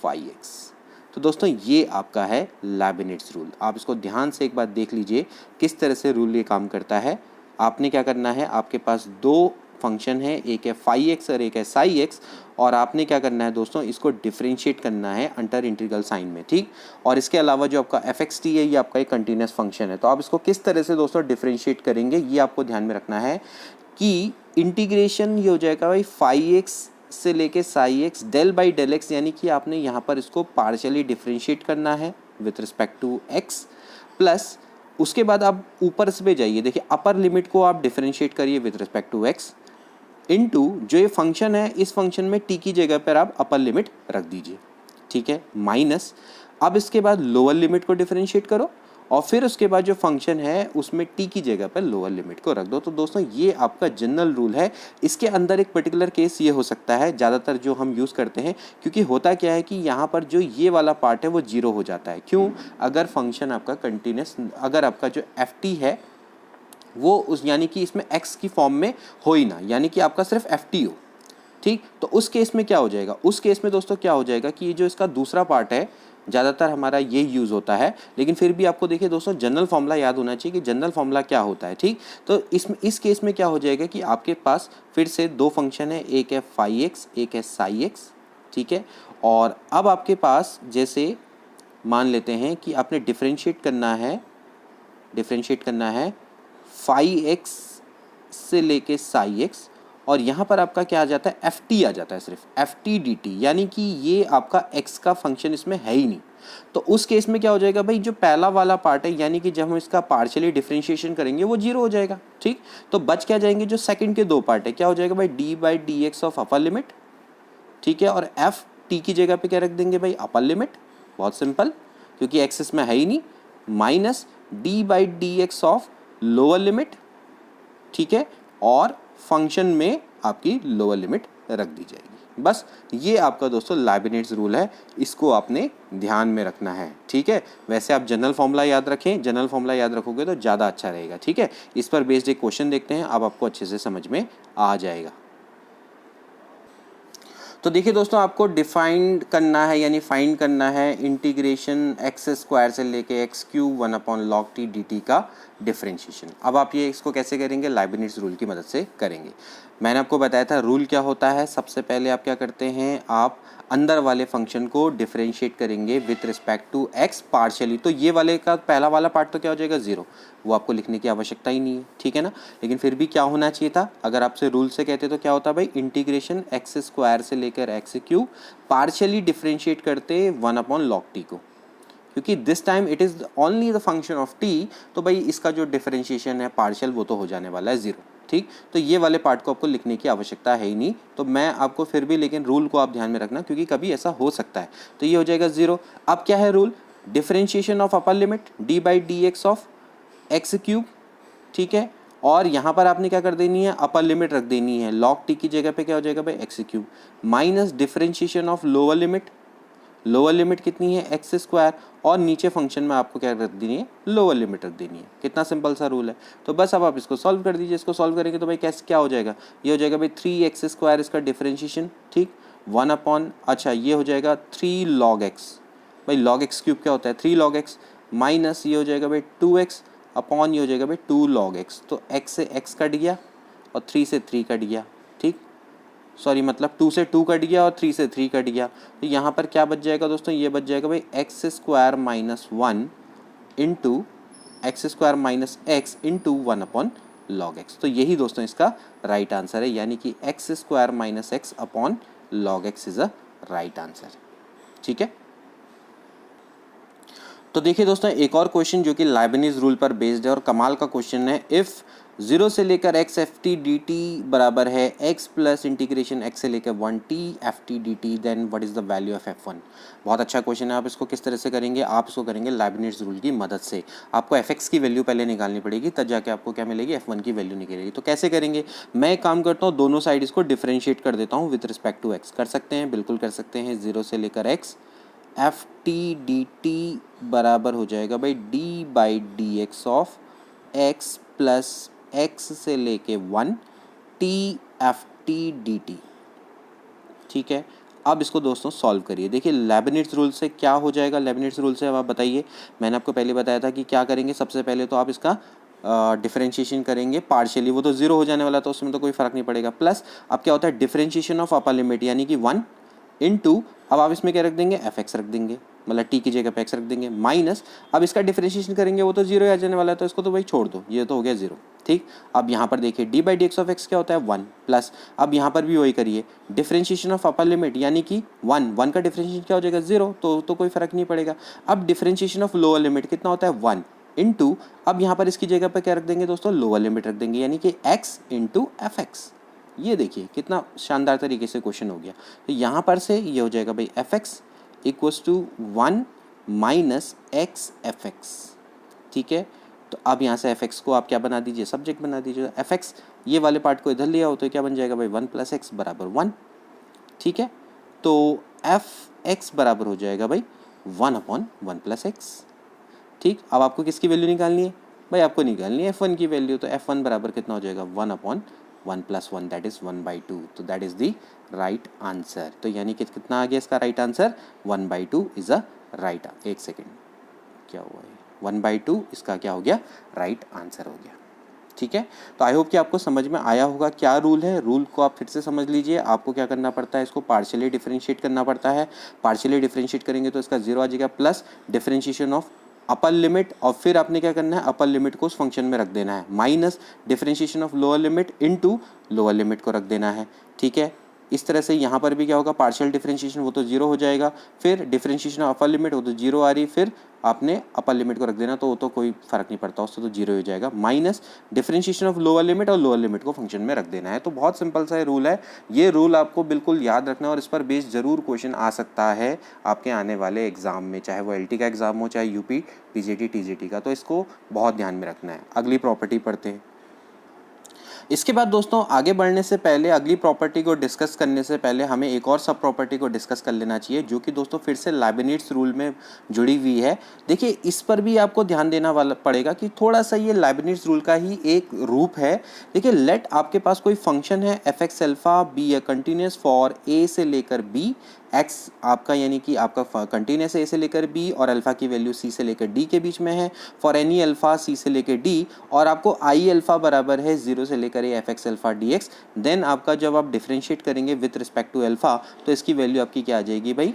[SPEAKER 1] फाई एक्स। तो दोस्तों ये आपका है लाइबनिट्ज़ रूल। आप इसको ध्यान से एक बार देख लीजिए किस तरह से रूल ये काम करता है। आपने क्या करना है, आपके पास दो फंक्शन है, एक है फाई एक्स और एक है साई एक्स, और आपने क्या करना है दोस्तों, इसको डिफरेंशिएट करना है अंडर इंटीग्रल साइन में। ठीक, और इसके अलावा जो आपका एफ एक्स टी है ये आपका एक कंटिन्यूस फंक्शन है, तो आप इसको किस तरह से दोस्तों डिफरेंशिएट करेंगे ये आपको ध्यान में रखना है कि इंटीग्रेशन ये हो जाएगा भाई फाई एक्स से लेके psi x del by del x, यानी कि आपने यहाँ पर इसको पार्शियली डिफरेंशिएट करना है with respect to x, plus उसके बाद आप ऊपर से जाइए, देखिए अपर लिमिट को आप डिफरेंशिएट करिए with respect to x, into जो ये फंक्शन है इस फंक्शन में टी की जगह पर आप अपर लिमिट रख दीजिए। ठीक है, माइनस अब इसके बाद लोअर लिमिट को डिफरेंशिएट करो, और फिर उसके बाद जो फंक्शन है उसमें टी की जगह पर लोअर लिमिट को रख दो। तो दोस्तों ये आपका जनरल रूल है। इसके अंदर एक पर्टिकुलर केस ये हो सकता है, ज़्यादातर जो हम यूज़ करते हैं, क्योंकि होता क्या है कि यहाँ पर जो ये वाला पार्ट है वो जीरो हो जाता है। क्यों, अगर फंक्शन आपका कंटिन्यूस, अगर आपका जो एफ टी है वो उस यानी कि इसमें एक्स की फॉर्म में हो ही ना, यानी कि आपका सिर्फ एफ टी हो। ठीक, तो उस केस में क्या हो जाएगा, उस केस में दोस्तों क्या हो जाएगा कि ये जो इसका दूसरा पार्ट है, ज़्यादातर हमारा ये यूज़ होता है, लेकिन फिर भी आपको देखिए दोस्तों जनरल फॉर्मूला याद होना चाहिए कि जनरल फॉर्मूला क्या होता है। ठीक, तो इस केस में क्या हो जाएगा कि आपके पास फिर से दो फंक्शन है, एक है फाई एक्स, एक है साई एक्स। ठीक है, और अब आपके पास जैसे मान लेते हैं कि आपने डिफरेंशिएट करना है फाई एक्स से लेके साई एक्स, और यहाँ पर आपका क्या आ जाता है, एफ टी आ जाता है, सिर्फ एफ टी डी टी, यानी कि ये आपका एक्स का फंक्शन इसमें है ही नहीं। तो उस केस में क्या हो जाएगा भाई, जो पहला वाला पार्ट है यानी कि जब हम इसका पार्शियली डिफरेंशिएशन करेंगे वो जीरो हो जाएगा। ठीक, तो बच क्या जाएंगे, जो सेकंड के दो पार्ट है, क्या हो जाएगा भाई, D by d x of upper limit. ठीक है, और एफ टी की जगह पे क्या रख देंगे भाई, अपर लिमिट, बहुत सिंपल क्योंकि एक्स इसमें है ही नहीं, minus d by d x of lower limit. ठीक है, और फंक्शन में आपकी लोअर लिमिट रख दी जाएगी। बस ये आपका दोस्तों लाइबनिट्ज़ रूल है, इसको आपने ध्यान में रखना है। ठीक है, वैसे आप जनरल फॉर्मूला याद रखें, जनरल फॉर्मूला याद रखोगे तो ज़्यादा अच्छा रहेगा। ठीक है, इस पर बेस्ड एक क्वेश्चन देखते हैं, अब आपको अच्छे से समझ में आ जाएगा। तो देखिए दोस्तों, आपको डिफाइंड करना है यानी फाइंड करना है इंटीग्रेशन एक्स स्क्वायर से लेके x cube 1/log t dt का डिफरेंशिएशन। अब आप ये इसको कैसे करेंगे, लाइबनिट्ज रूल की मदद से करेंगे। मैंने आपको बताया था रूल क्या होता है। सबसे पहले आप क्या करते हैं, आप अंदर वाले फंक्शन को डिफरेंशिएट करेंगे with respect to x partially. तो ये वाले का पहला वाला पार्ट तो क्या हो जाएगा, 0, वो आपको लिखने की आवश्यकता ही नहीं है, ठीक है ना। लेकिन फिर भी क्या होना चाहिए था, अगर आपसे रूल से कहते तो क्या होता भाई, इंटीग्रेशन एक्स स्क्वायर से लेकर एक्स क्यूब पार्शियली डिफरेंशिएट करते 1/log t को, क्योंकि this time it is only the function of t। तो भाई इसका जो डिफरेंशिएशन है पार्शियल वो तो हो जाने वाला है 0, ठीक। तो ये वाले पार्ट को आपको लिखने की आवश्यकता है ही नहीं। तो मैं आपको फिर भी, लेकिन रूल को आप ध्यान में रखना क्योंकि कभी ऐसा हो सकता है। तो ये हो जाएगा 0। अब क्या है rule, differentiation of upper limit d/dx of x cube, ठीक है। और यहाँ पर आपने क्या कर देनी है, अपर लिमिट रख देनी है, log t की जगह पे क्या हो जाएगा भाई, x cube minus differentiation of lower limit. Lower limit कितनी है, एक्स स्क्वायर, और नीचे फंक्शन में आपको क्या रख देनी है, लोअर लिमिट रख देनी है। कितना सिंपल सा रूल है। तो बस अब आप इसको सॉल्व कर दीजिए। इसको सॉल्व करेंगे तो भाई कैसे क्या हो जाएगा, ये हो जाएगा भाई 3x² इसका डिफरेंशिएशन, ठीक, 1 अच्छा ये हो जाएगा 3 log x। भाई log x क्यूब क्या होता है, 3 log x माइनस ये हो जाएगा भाई 2x अपॉन ये हो जाएगा भाई 2 log x। तो x से x कट गया और 3 से 3 कट गया, ठीक, सॉरी मतलब 2 से 2 कट गया और 3 से 3 कट गया। तो यहाँ पर क्या बच जाएगा दोस्तों, ये बच जाएगा भाई x² - 1 into x² - x into 1/log x। तो यही दोस्तों इसका राइट आंसर है, यानी कि x² - x upon log x is a right answer, ठीक है। तो देखिए दोस्तों, एक और क्वेश्चन जो कि लाइबनिट्ज रूल पर बेस्ड है और कमाल का क्वेश्चन है। इफ़ 0 से लेकर x ft dt बराबर है x प्लस इंटीग्रेशन x से लेकर 1t ft dt, then what is the value of f1। बहुत अच्छा क्वेश्चन है। आप इसको किस तरह से करेंगे, आप इसको करेंगे लाइबनिट्ज रूल की मदद से। आपको fx की वैल्यू पहले निकालनी पड़ेगी, तब जाके आपको क्या मिलेगी, f1 की वैल्यू निकलेगी। तो कैसे करेंगे, मैं एक काम करता हूँ, दोनों साइड इसको डिफरेंशिएट कर देता हूँ विथ रिस्पेक्ट टू x। कर सकते हैं, बिल्कुल कर सकते हैं। 0 से लेकर x F T D T बराबर हो जाएगा भाई d/dx of x plus x से लेके 1 t F T D T, ठीक है। अब इसको दोस्तों सॉल्व करिए। देखिए लेबनिट्ज रूल से क्या हो जाएगा, लेबनिट्ज रूल से अब आप बताइए। मैंने आपको पहले बताया था कि क्या करेंगे, सबसे पहले तो आप इसका डिफरेंशिएशन करेंगे पार्शियली, वो तो 0 हो जाने वाला, तो उसमें तो कोई फ़र्क नहीं पड़ेगा। प्लस अब क्या होता है, डिफरेंशिएशन ऑफ अपर लिमिट यानी कि 1 इंटू, अब आप इसमें क्या रख देंगे, एफ एक्स रख देंगे, मतलब टी की जगह पे एक्स रख देंगे, माइनस अब इसका डिफरेंशिएशन करेंगे, वो तो 0 आ जाने वाला है, तो इसको तो भाई छोड़ दो, ये तो हो गया 0, ठीक। अब यहाँ पर देखिए d/dx ऑफ x क्या होता है 1 प्लस, अब यहाँ पर भी वही करिए, डिफरेंशिएशन ऑफ अपर लिमिट यानी कि 1 का डिफरेंशिएशन क्या हो जाएगा 0, तो कोई फर्क नहीं पड़ेगा। अब डिफरेंशिएशन ऑफ लोअर लिमिट कितना होता है 1 इंटू, अब यहाँ पर इसकी जगह पर क्या रख देंगे दोस्तों, लोअर लिमिट रख देंगे यानी कि x इंटू एफ एक्स। ये देखिए कितना शानदार तरीके से क्वेश्चन हो गया। तो यहाँ पर से ये हो जाएगा भाई f x equals to 1 minus x f x, ठीक है। तो अब यहाँ से एफ एक्स को आप क्या बना दीजिए, सब्जेक्ट बना दीजिए। एफ एक्स ये वाले पार्ट को इधर लिया हो तो क्या बन जाएगा भाई 1 प्लस एक्स बराबर 1, ठीक है। तो एफ एक्स बराबर हो जाएगा भाई 1/1 प्लस एक्स, ठीक। अब आपको किसकी वैल्यू निकालनी है भाई, आपको निकालनी है f1 की वैल्यू। तो f1 बराबर कितना हो जाएगा 1/1 प्लस 1 दैट इज़ 1/2। तो that is the right answer. तो यानी कि कितना आ गया इसका right answer, 1/2 is a right. एक सेकेंड, क्या हुआ है, 1/2 इसका क्या हो गया, राइट आंसर हो गया, ठीक है। तो आई होप कि आपको समझ में आया होगा क्या रूल है। रूल को आप फिर से समझ लीजिए। आपको क्या करना पड़ता है, इसको पार्शियली डिफरेंशिएट करना पड़ता है। पार्शियली डिफरेंशिएट करेंगे तो इसका 0 आ जाएगा, plus differentiation of upper limit, और फिर आपने क्या करना है, अपर लिमिट को उस फंक्शन में रख देना है, minus differentiation of lower limit into lower limit को रख देना है, ठीक है। इस तरह से यहाँ पर भी क्या होगा, पार्शियल डिफरेंशिएशन वो तो 0 हो जाएगा, फिर डिफरेंशिएशन ऑफ अपर लिमिट वो तो 0 आ रही, फिर आपने अपर लिमिट को रख देना, तो वो तो कोई फर्क नहीं पड़ता, उससे तो 0 हो जाएगा, minus differentiation of lower limit और लोअर लिमिट को फंक्शन में रख देना है। तो बहुत सिंपल सा रूल है। ये रूल आपको बिल्कुल याद रखना है और इस पर बेस्ड जरूर क्वेश्चन आ सकता है आपके आने वाले एग्जाम में, चाहे वो LT का एग्जाम हो, चाहे यूपी PGT TGT का। तो इसको बहुत ध्यान में रखना है। अगली प्रॉपर्टी पढ़ते हैं। इसके बाद दोस्तों आगे बढ़ने से पहले, अगली प्रॉपर्टी को डिस्कस करने से पहले हमें एक और सब प्रॉपर्टी को डिस्कस कर लेना चाहिए, जो कि दोस्तों फिर से लाइबनिट्स रूल में जुड़ी हुई है। देखिए इस पर भी आपको ध्यान देना वाला पड़ेगा कि थोड़ा सा ये लाइबनिट्स रूल का ही एक रूप है। देखिए लेट आपके पास कोई फंक्शन है f x alpha b a continuous for a से लेकर बी, एक्स आपका यानी कि आपका कंटिन्यूस ए से लेकर बी और अल्फा की वैल्यू सी से लेकर डी के बीच में है, फॉर एनी अल्फा सी से लेकर डी, और आपको आई अल्फा बराबर है 0 से लेकर a f x alpha d x. Then आपका जब आप डिफ्रेंशिएट करेंगे विथ रिस्पेक्ट टू अल्फा तो इसकी वैल्यू आपकी क्या आ जाएगी भाई,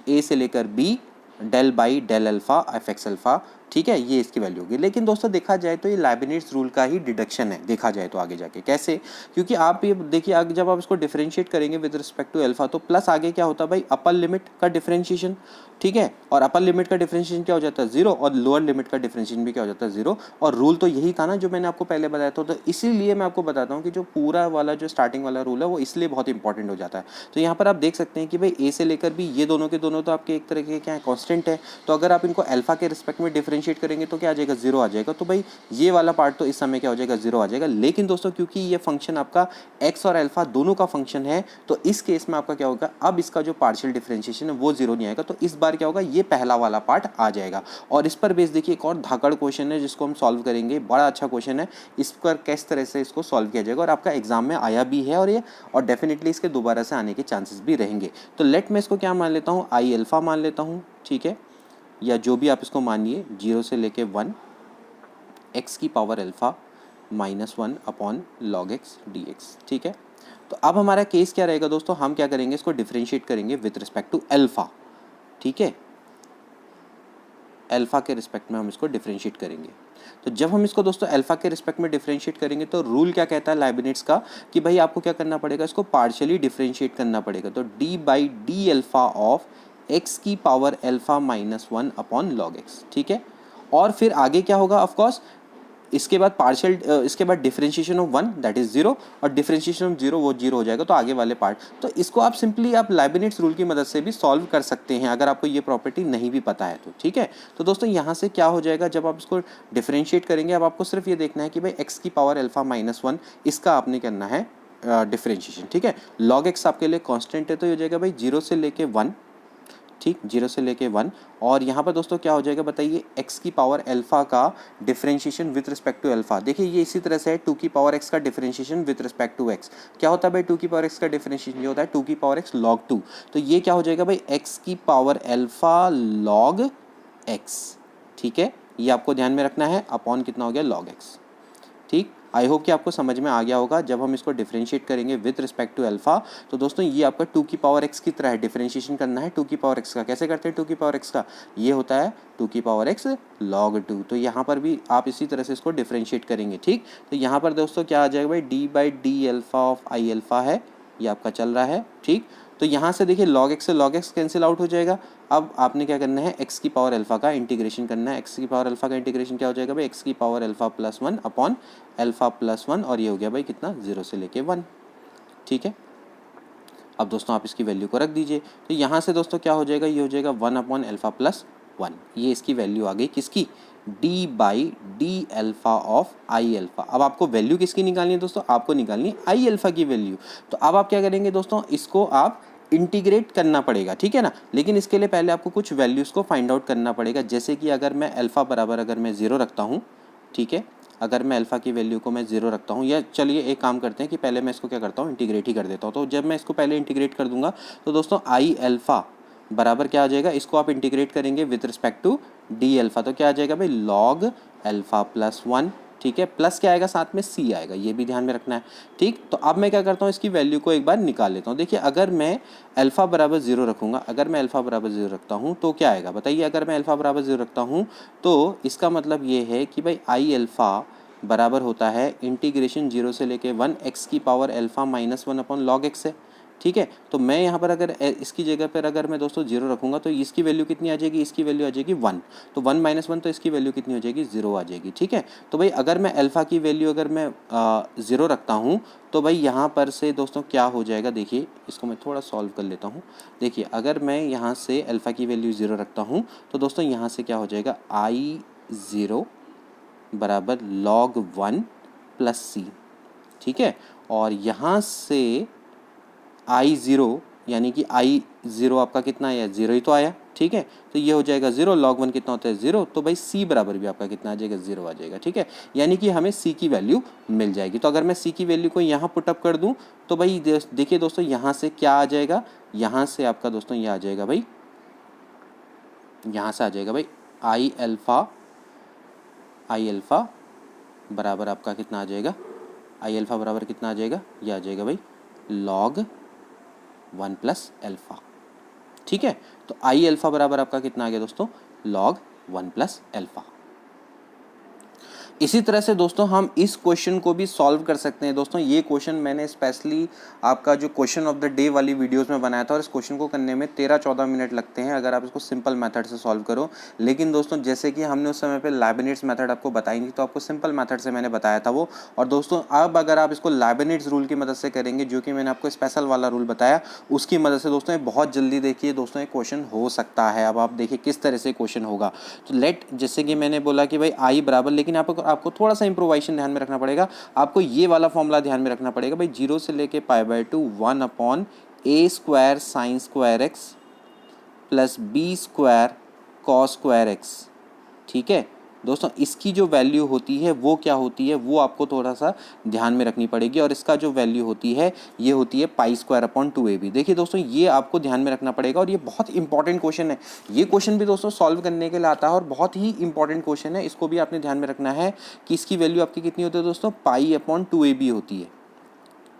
[SPEAKER 1] ए से लेकर b del by del alpha f x alpha, ठीक है, ये इसकी वैल्यू होगी। लेकिन दोस्तों देखा जाए तो ये लाइबनिट्स रूल का ही डिडक्शन है, देखा जाए तो आगे जाके कैसे, क्योंकि आप ये देखिए आगे जब आप इसको डिफरेंशिएट करेंगे विद रिस्पेक्ट टू अल्फा तो प्लस आगे क्या होता है भाई, अपर लिमिट का डिफरेंशिएशन, ठीक है, और अपर लिमिट का डिफरेंशिएशन क्या हो जाता है 0 और लोअर लिमिट का डिफरेंशिएशन भी क्या हो जाता है 0। और रूल तो यही था ना जो मैंने आपको पहले बताया था, तो इसीलिए मैं आपको बताता हूँ कि जो पूरा वाला जो स्टार्टिंग वाला रूल है वो इसलिए बहुत इंपॉर्टेंट हो जाता है। तो यहाँ पर आप देख सकते हैं कि भाई ए से लेकर भी ये दोनों के दोनों तो आपके एक तरह के क्या है, कॉन्स्टेंट है, तो अगर आप इनको अल्फा के रिस्पेक्ट में डिफरेंशिएट करेंगे तो क्या आ जाएगा 0 आ जाएगा। तो भाई ये वाला पार्ट तो इस समय क्या हो जाएगा 0 आ जाएगा। लेकिन दोस्तों क्योंकि ये फंक्शन आपका x और अल्फा दोनों का फंक्शन है तो इस केस में आपका क्या होगा, अब इसका जो पार्शियल डिफरेंशिएशन है वो 0 नहीं आएगा, तो इस बार क्या होगा, ये पहला वाला पार्ट आ जाएगा। और इस पर बेस देखिए एक और धाकड़ क्वेश्चन है जिसको हम सॉल्व करेंगे, बड़ा अच्छा क्वेश्चन है, इस पर किस तरह से इसको सॉल्व किया जाएगा और आपका एग्जाम में आया भी है और डेफिनेटली इसके दोबारा से आने के चांसेस भी रहेंगे। तो लेट मैं इसको क्या मान लेता हूँ, आई अल्फा मान लेता हूँ, ठीक है, या जो भी आप इसको मानिए 0 से लेके 1 एक्स की power alpha -1 upon log x D x, ठीक है। तो अब हमारा केस क्या रहेगा दोस्तों, हम क्या करेंगे, इसको डिफरेंशिएट करेंगे विथ रिस्पेक्ट टू अल्फा, ठीक है, अल्फा के रिस्पेक्ट में हम इसको डिफरेंशिएट करेंगे। तो जब हम इसको दोस्तों अल्फा के रिस्पेक्ट में डिफरेंशिएट करेंगे तो रूल क्या कहता है लाइबनिट्स का कि भाई आपको क्या करना पड़ेगा, इसको पार्शियली डिफरेंशिएट करना पड़ेगा। तो D by D alpha of X की power alpha -1 upon log X, ठीक है। और फिर आगे क्या होगा, ऑफकोर्स इसके बाद पार्शियल, इसके बाद डिफरेंशिएशन ऑफ 1 दैट इज 0 और डिफरेंशिएशन ऑफ 0 वो 0 हो जाएगा, तो आगे वाले पार्ट। तो इसको आप सिंपली आप लाइबनिट्स रूल की मदद से भी सॉल्व कर सकते हैं अगर आपको ये प्रॉपर्टी नहीं भी पता है तो, ठीक है। तो दोस्तों यहाँ से क्या हो जाएगा, जब आप इसको डिफरेंशिएट करेंगे अब आपको सिर्फ ये देखना है कि भाई एक्स की पावर अल्फा -1 इसका आपने करना है डिफरेंशिएशन, ठीक है। लॉग एक्स आपके लिए कॉन्स्टेंट है तो ये हो जाएगा भाई 0 से लेके 1, ठीक, 0 से लेके 1। और यहाँ पर दोस्तों क्या हो जाएगा बताइए, x की पावर अल्फा का differentiation with respect to alpha, देखिए ये इसी तरह से है 2 की पावर x का differentiation with respect to x, क्या होता है भाई 2 की पावर x का डिफरेंशिएशन ये होता है 2 की पावर x log 2, तो ये क्या हो जाएगा भाई x की पावर अल्फा log x, ठीक है, ये आपको ध्यान में रखना है, अपॉन कितना हो गया log x, ठीक। आई होप कि आपको समझ में आ गया होगा। जब हम इसको डिफरेंशिएट करेंगे विथ रिस्पेक्ट टू अल्फा तो दोस्तों ये आपका 2 की पावर x की तरह है, डिफरेंशिएशन करना है 2 की पावर x का। कैसे करते हैं 2 की पावर x का, ये होता है 2 की पावर x log 2, तो यहाँ पर भी आप इसी तरह से इसको डिफरेंशिएट करेंगे, ठीक। तो यहाँ पर दोस्तों क्या आ जाएगा भाई, D by D alpha of I alpha है, ये आपका चल रहा है, ठीक। तो यहाँ से देखिए log x से log x कैंसिल आउट हो जाएगा। अब आपने क्या करना है, x की पावर अल्फा का इंटीग्रेशन करना है। x की पावर अल्फा का इंटीग्रेशन क्या हो जाएगा भाई, x की पावर अल्फा +1 अपॉन अल्फा +1, और ये हो गया भाई कितना 0 से लेके 1, ठीक है। अब दोस्तों आप इसकी वैल्यू को रख दीजिए, तो यहाँ से दोस्तों क्या हो जाएगा, ये हो जाएगा 1 अपॉन अल्फा +1, ये इसकी वैल्यू आ गई किसकी, D by D alpha of I alpha. अब आपको वैल्यू किसकी निकालनी है दोस्तों, आपको निकालनी है आई अल्फा की वैल्यू। तो अब आप क्या करेंगे दोस्तों, इसको आप इंटीग्रेट करना पड़ेगा, ठीक है ना। लेकिन इसके लिए पहले आपको कुछ वैल्यूज़ को फाइंड आउट करना पड़ेगा, जैसे कि अगर मैं अल्फा बराबर अगर मैं 0 रखता हूँ, ठीक है, अगर मैं अल्फा की वैल्यू को मैं 0 रखता हूँ, या चलिए एक काम करते हैं कि पहले मैं इसको क्या करता हूँ, इंटीग्रेट ही कर देता हूँ। तो जब मैं इसको पहले इंटीग्रेट कर दूंगा तो दोस्तों आई अल्फा बराबर क्या आ जाएगा, इसको आप इंटीग्रेट करेंगे with respect to d alpha, तो क्या आ जाएगा भाई log अल्फा +1, ठीक है, प्लस क्या आएगा साथ में c आएगा, ये भी ध्यान में रखना है, ठीक। तो अब मैं क्या करता हूँ, इसकी वैल्यू को एक बार निकाल लेता हूँ। देखिए अगर मैं अल्फा बराबर 0 रखूँगा, अगर मैं अल्फा बराबर 0 रखता हूँ तो क्या आएगा बताइए, अगर मैं अल्फा बराबर 0 रखता हूँ तो इसका मतलब ये है कि भाई आई अल्फा बराबर होता है इंटीग्रेशन 0 से लेके 1 x की power alpha -1 upon log x है, ठीक है। तो मैं यहाँ पर अगर इसकी जगह पर अगर मैं दोस्तों 0 रखूँगा तो इसकी वैल्यू कितनी आ जाएगी, इसकी वैल्यू आ जाएगी 1, तो 1 - 1 तो इसकी वैल्यू कितनी हो जाएगी 0 आ जाएगी, ठीक है। तो भाई अगर मैं अल्फ़ा की वैल्यू अगर मैं 0 रखता हूँ तो भाई यहाँ पर से दोस्तों क्या हो जाएगा, देखिए इसको मैं थोड़ा सॉल्व कर लेता हूँ। देखिए अगर मैं यहाँ से अल्फ़ा की वैल्यू 0 रखता हूँ तो दोस्तों यहाँ से क्या हो जाएगा, I0 बराबर log 1 + c, ठीक है। और यहाँ से I0 यानी कि I0 आपका कितना आया, 0 ही तो आया, ठीक है। तो ये हो जाएगा 0, log 1 कितना होता है 0, तो भाई C बराबर भी आपका कितना आ जाएगा, 0 आ जाएगा, ठीक है। यानी कि हमें C की वैल्यू मिल जाएगी। तो अगर मैं C की वैल्यू को यहाँ पुटअप कर दूँ तो भाई देखिए दोस्तों, यहाँ से क्या आ जाएगा, यहाँ से आपका दोस्तों ये आ जाएगा भाई, यहाँ से आ जाएगा भाई I अल्फ़ा बराबर आपका कितना आ जाएगा, I अल्फ़ा बराबर कितना आ जाएगा, ये आ जाएगा भाई log 1 प्लस अल्फ़ा, ठीक है। तो I अल्फ़ा बराबर आपका कितना आ गया दोस्तों, log 1 प्लस अल्फ़ा। इसी तरह से दोस्तों हम इस क्वेश्चन को भी सॉल्व कर सकते हैं। दोस्तों ये क्वेश्चन मैंने स्पेशली आपका जो क्वेश्चन ऑफ द डे वाली वीडियोस में बनाया था, और इस क्वेश्चन को करने में 13-14 मिनट लगते हैं अगर आप इसको सिंपल मेथड से सॉल्व करो। लेकिन दोस्तों जैसे कि हमने उस समय पे लेबनिट्ज़ मेथड आपको बताई थी, तो आपको सिंपल मेथड से मैंने बताया था वो। और दोस्तों अब अगर आप इसको लेबनिट्ज़ रूल की मदद से करेंगे, जो कि मैंने आपको स्पेशल वाला रूल बताया, उसकी मदद से दोस्तों ये बहुत जल्दी देखिए दोस्तों ये क्वेश्चन हो सकता है। अब आप देखिए किस तरह से क्वेश्चन होगा। तो लेट, जैसे कि मैंने बोला कि भाई I बराबर, लेकिन आपको थोड़ा सा इंप्रोवाइजेशन ध्यान में रखना पड़ेगा। आपको ये वाला फॉर्मूला ध्यान में रखना पड़ेगा भाई, 0 से लेके π/2 1/a² sin square x plus b² cos square x, ठीक है दोस्तों। इसकी जो वैल्यू होती है वो क्या होती है, वो आपको थोड़ा सा ध्यान में रखनी पड़ेगी। और इसका जो वैल्यू होती है ये होती है π²/2ab। देखिए दोस्तों ये आपको ध्यान में रखना पड़ेगा, और ये बहुत इंपॉर्टेंट क्वेश्चन है। ये क्वेश्चन भी दोस्तों सॉल्व करने के लिए आता है और बहुत ही इंपॉर्टेंट क्वेश्चन है। इसको भी आपने ध्यान में रखना है कि इसकी वैल्यू आपकी कितनी होती है दोस्तों, π/2ab होती है,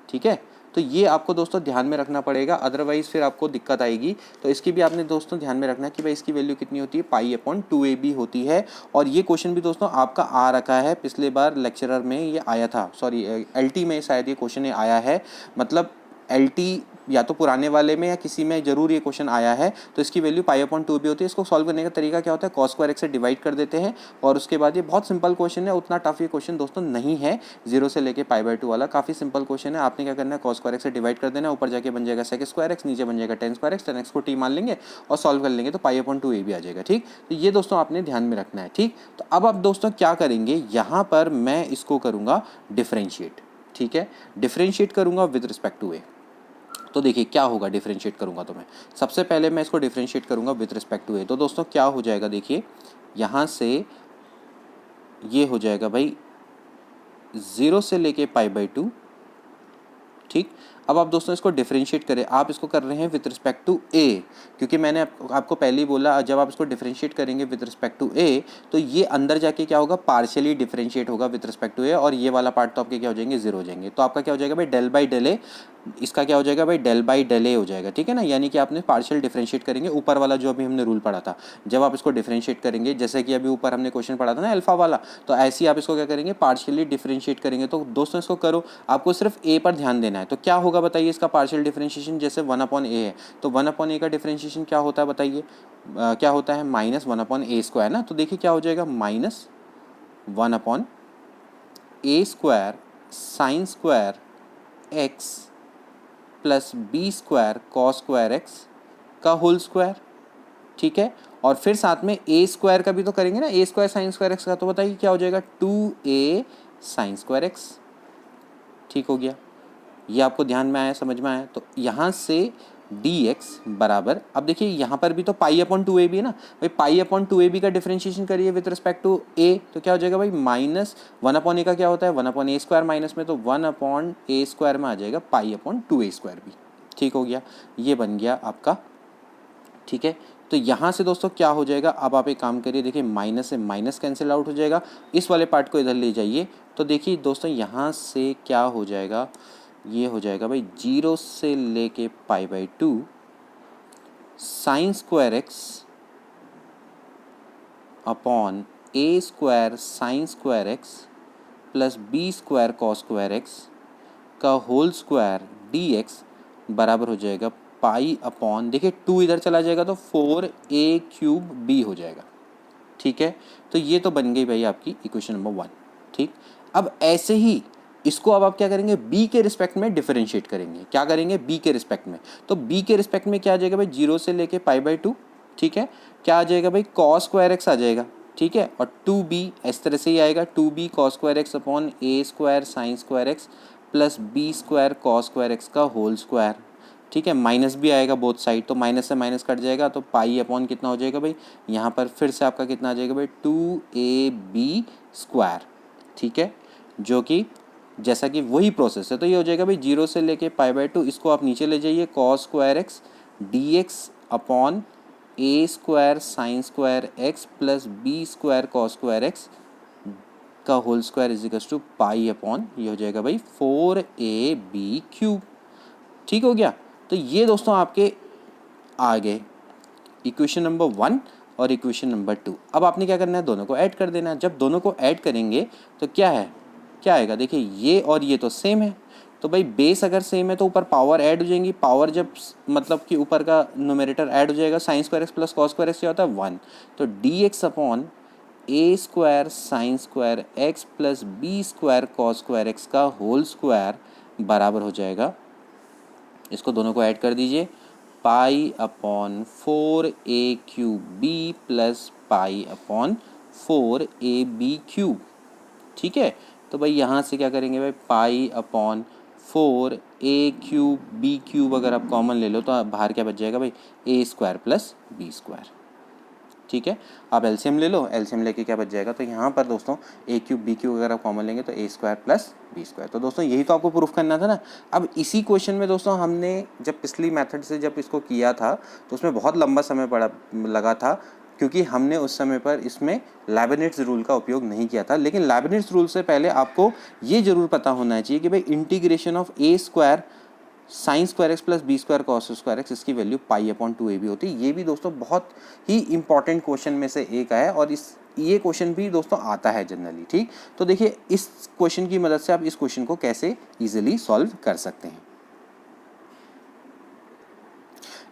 [SPEAKER 1] ठीक है। तो ये आपको दोस्तों ध्यान में रखना पड़ेगा, अदरवाइज फिर आपको दिक्कत आएगी। तो इसकी भी आपने दोस्तों ध्यान में रखना है कि भाई इसकी वैल्यू कितनी होती है, π/2ab होती है। और ये क्वेश्चन भी दोस्तों आपका आ रखा है, पिछले बार लेक्चरर में ये आया था, सॉरी LT में शायद ये क्वेश्चन आया है, मतलब LT या तो पुराने वाले में या किसी में जरूर ये क्वेश्चन आया है। तो इसकी वैल्यू π/2ab होती है। इसको सॉल्व करने का तरीका क्या होता है, cos स्क्वायर x से डिवाइड कर देते हैं, और उसके बाद ये बहुत सिंपल क्वेश्चन है, उतना टफ ये क्वेश्चन दोस्तों नहीं है। 0 से लेके π/2 वाला काफ़ी सिंपल क्वेश्चन है। आपने क्या करना है, cos स्क्वायर x से डिवाइड कर देना, ऊपर जाके बन जाएगा sec स्क्वायर x, नीचे बन जाएगा tan square x, tan x को t मान लेंगे और सॉल्व कर लेंगे तो π/2ab आ जाएगा, ठीक। तो ये दोस्तों आपने ध्यान में रखना है, ठीक। तो अब आप दोस्तों क्या करेंगे, यहाँ पर मैं इसको करूँगा डिफ्रेंशिएट, ठीक है। डिफ्रेंशिएट करूँगा विद रिस्पेक्ट टू ए। तो देखिए क्या होगा, डिफरेंशिएट करूंगा तो मैं सबसे पहले मैं इसको डिफरेंशिएट करूंगा विद रिस्पेक्ट टू ए। तो दोस्तों क्या हो जाएगा, देखिए यहाँ से ये हो जाएगा भाई 0 से लेके π/2, ठीक। अब आप दोस्तों इसको डिफरेंशिएट करें, आप इसको कर रहे हैं विद रिस्पेक्ट टू ए, क्योंकि मैंने आपको पहले ही बोला जब आप इसको डिफरेंशिएट करेंगे विद रिस्पेक्ट टू ए तो ये अंदर जाके क्या होगा, पार्शियली डिफरेंशिएट होगा विद रिस्पेक्ट टू ए, और ये वाला पार्ट तो आपके क्या हो जाएंगे, 0 हो जाएंगे। तो आपका क्या हो जाएगा भाई, del/del a, इसका क्या हो जाएगा भाई, del/del a हो जाएगा, ठीक है ना। यानी कि आपने पार्शियल डिफरेंशिएट करेंगे, ऊपर वाला जो अभी हमने रूल पढ़ा था, जब आप इसको डिफरेंशिएट करेंगे, जैसे कि अभी ऊपर हमने क्वेश्चन पढ़ा था ना अल्फा वाला, तो ऐसे ही आप इसको क्या करेंगे, पार्शियली डिफरेंशिएट करेंगे। तो दोस्तों इसको करो, आपको सिर्फ ए पर ध्यान देना है। तो क्या होगा बताइए इसका पार्शियल डिफरेंशिएशन, जैसे 1/a है तो 1/a का डिफरेंशिएशन क्या होता है बताइए, क्या होता है, -1/a², ना। तो देखिए क्या हो जाएगा, -1/a² sin square x plus b² cos square x का होल स्क्वायर, ठीक है। और फिर साथ में a² का भी तो करेंगे ना, a² sin स्क्वायर x का, तो बताइए क्या हो जाएगा, 2a sin स्क्वायर x, ठीक हो गया। ये आपको ध्यान में आया, समझ में आया। तो यहाँ से dx बराबर, अब देखिए यहाँ पर भी तो π/2ab है ना भाई, π/2ab का डिफरेंशिएशन करिए विद रिस्पेक्ट टू a, तो क्या हो जाएगा भाई, -1/a का क्या होता है, 1/a² माइनस में, तो 1/a² में आ जाएगा π/2a² भी, ठीक हो गया। ये बन गया आपका, ठीक है। तो यहाँ से दोस्तों क्या हो जाएगा, अब आप एक काम करिए, देखिए माइनस से माइनस कैंसिल आउट हो जाएगा, इस वाले पार्ट को इधर ले जाइए। तो देखिए दोस्तों यहाँ से क्या हो जाएगा, ये हो जाएगा भाई 0 से लेके π/2 sin square x upon a² sin square x plus b² cos square x का होल स्क्वायर dx बराबर हो जाएगा π/, देखिए 2 इधर चला जाएगा तो 4a³ b हो जाएगा, ठीक है। तो ये तो बन गई भाई आपकी इक्वेशन नंबर 1, ठीक। अब ऐसे ही इसको अब आप क्या करेंगे, b के रिस्पेक्ट में डिफरेंशिएट करेंगे। क्या करेंगे, b के रिस्पेक्ट में, तो b के रिस्पेक्ट में क्या आ जाएगा भाई, 0 से लेके π/2, ठीक है। क्या आ जाएगा भाई, cos स्क्वायर x आ जाएगा, ठीक है। और 2b इस तरह से ही आएगा, 2b cos square x upon a² sin square x plus B square cos square x का होल स्क्वायर, ठीक है। माइनस भी आएगा बोथ साइड, तो माइनस से माइनस कट जाएगा, तो पाई अपॉन कितना हो जाएगा भाई, यहाँ पर फिर से आपका कितना आ जाएगा भाई 2ab स्क्वायर, ठीक है, जो कि जैसा कि वही प्रोसेस है। तो ये हो जाएगा भाई 0 से लेके π/2, इसको आप नीचे ले जाइए, cos square X dx upon A square sine square x plus B square cos square x का whole square is equal to pi upon, ये हो जाएगा भाई 4ab³, ठीक हो गया। तो ये दोस्तों आपके आ गए इक्वेशन नंबर 1 और इक्वेशन नंबर 2। अब आपने क्या करना है, दोनों को ऐड कर देना है। जब दोनों को ऐड करेंगे तो क्या है, क्या आएगा, देखिए ये और ये तो सेम है, तो भाई बेस अगर सेम है तो ऊपर पावर ऐड हो जाएंगी। पावर जब मतलब कि ऊपर का न्यूमरेटर ऐड हो जाएगा, sine square x plus cos square X क्या होता है 1, तो dx upon A square sine square x plus B square cos square x का होल स्क्वायर बराबर हो जाएगा, इसको दोनों को ऐड कर दीजिए, pi upon 4a³ plus pi upon 4ab³, ठीक है। तो भाई यहाँ से क्या करेंगे भाई, पाई अपॉन 4a³ अगर आप कॉमन ले लो तो बाहर क्या बच जाएगा भाई, ए स्क्वायर प्लस बी स्क्वायर, ठीक है। आप एलसीएम ले लो, एलसीएम लेके क्या बच जाएगा, तो यहाँ पर दोस्तों a³ b³ अगर आप कॉमन लेंगे तो ए स्क्वायर प्लस बी स्क्वायर। तो दोस्तों यही तो आपको प्रूफ करना था ना। अब इसी क्वेश्चन में दोस्तों हमने जब पिछली मेथड से जब इसको किया था तो उसमें बहुत लंबा समय लगा था, क्योंकि हमने उस समय पर इसमें लेबनिट्ज़ रूल का उपयोग नहीं किया था। लेकिन लेबनिट्ज़ रूल से पहले आपको ये जरूर पता होना चाहिए कि भाई integration of a square sine square x plus B square cos square x, इसकी वैल्यू पाई अपॉन 2ab होती है। ये भी दोस्तों बहुत ही इंपॉर्टेंट क्वेश्चन में से एक है, और ये क्वेश्चन भी दोस्तों आता है जनरली, ठीक। तो देखिए इस क्वेश्चन की मदद से आप इस क्वेश्चन को कैसे इजीली सॉल्व कर सकते हैं।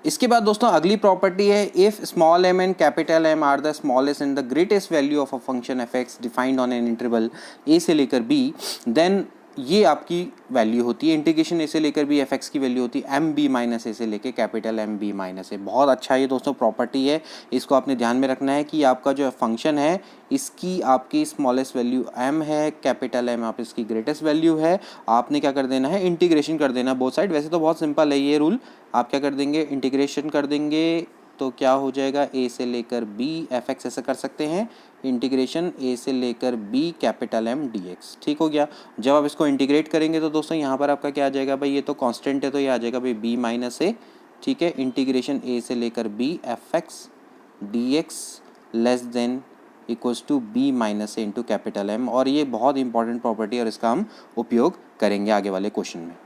[SPEAKER 1] इसके बाद दोस्तों अगली प्रॉपर्टी है, if small m and capital M are the smallest and the greatest value of a function f(x) defined on an interval a से लेकर b, देन ये आपकी वैल्यू होती है इंटीग्रेशन a से लेकर b, f(x) की वैल्यू होती है mb माइनस a से लेकर कैपिटल MB माइनस a। बहुत अच्छा ये दोस्तों प्रॉपर्टी है, इसको आपने ध्यान में रखना है कि आपका जो फंक्शन है इसकी आपकी स्मॉलेस्ट वैल्यू m है, कैपिटल M आप इसकी ग्रेटेस्ट वैल्यू है। आपने क्या कर देना है, इंटीग्रेशन कर देना बोथ साइड। वैसे तो बहुत सिंपल है ये रूल, आप क्या कर देंगे, इंटीग्रेशन कर देंगे तो क्या हो जाएगा, a से लेकर b f(x) ऐसे कर सकते हैं, इंटीग्रेशन a से लेकर b कैपिटल M dx, ठीक हो गया। जब आप इसको इंटीग्रेट करेंगे तो दोस्तों यहाँ पर आपका क्या आ जाएगा भाई, ये तो कांस्टेंट है तो ये आ जाएगा भाई b माइनस a, ठीक है। इंटीग्रेशन a से लेकर b f(x) dx less than equals to b minus a into capital M, और ये बहुत इंपॉर्टेंट प्रॉपर्टी है और इसका हम उपयोग करेंगे आगे वाले क्वेश्चन में।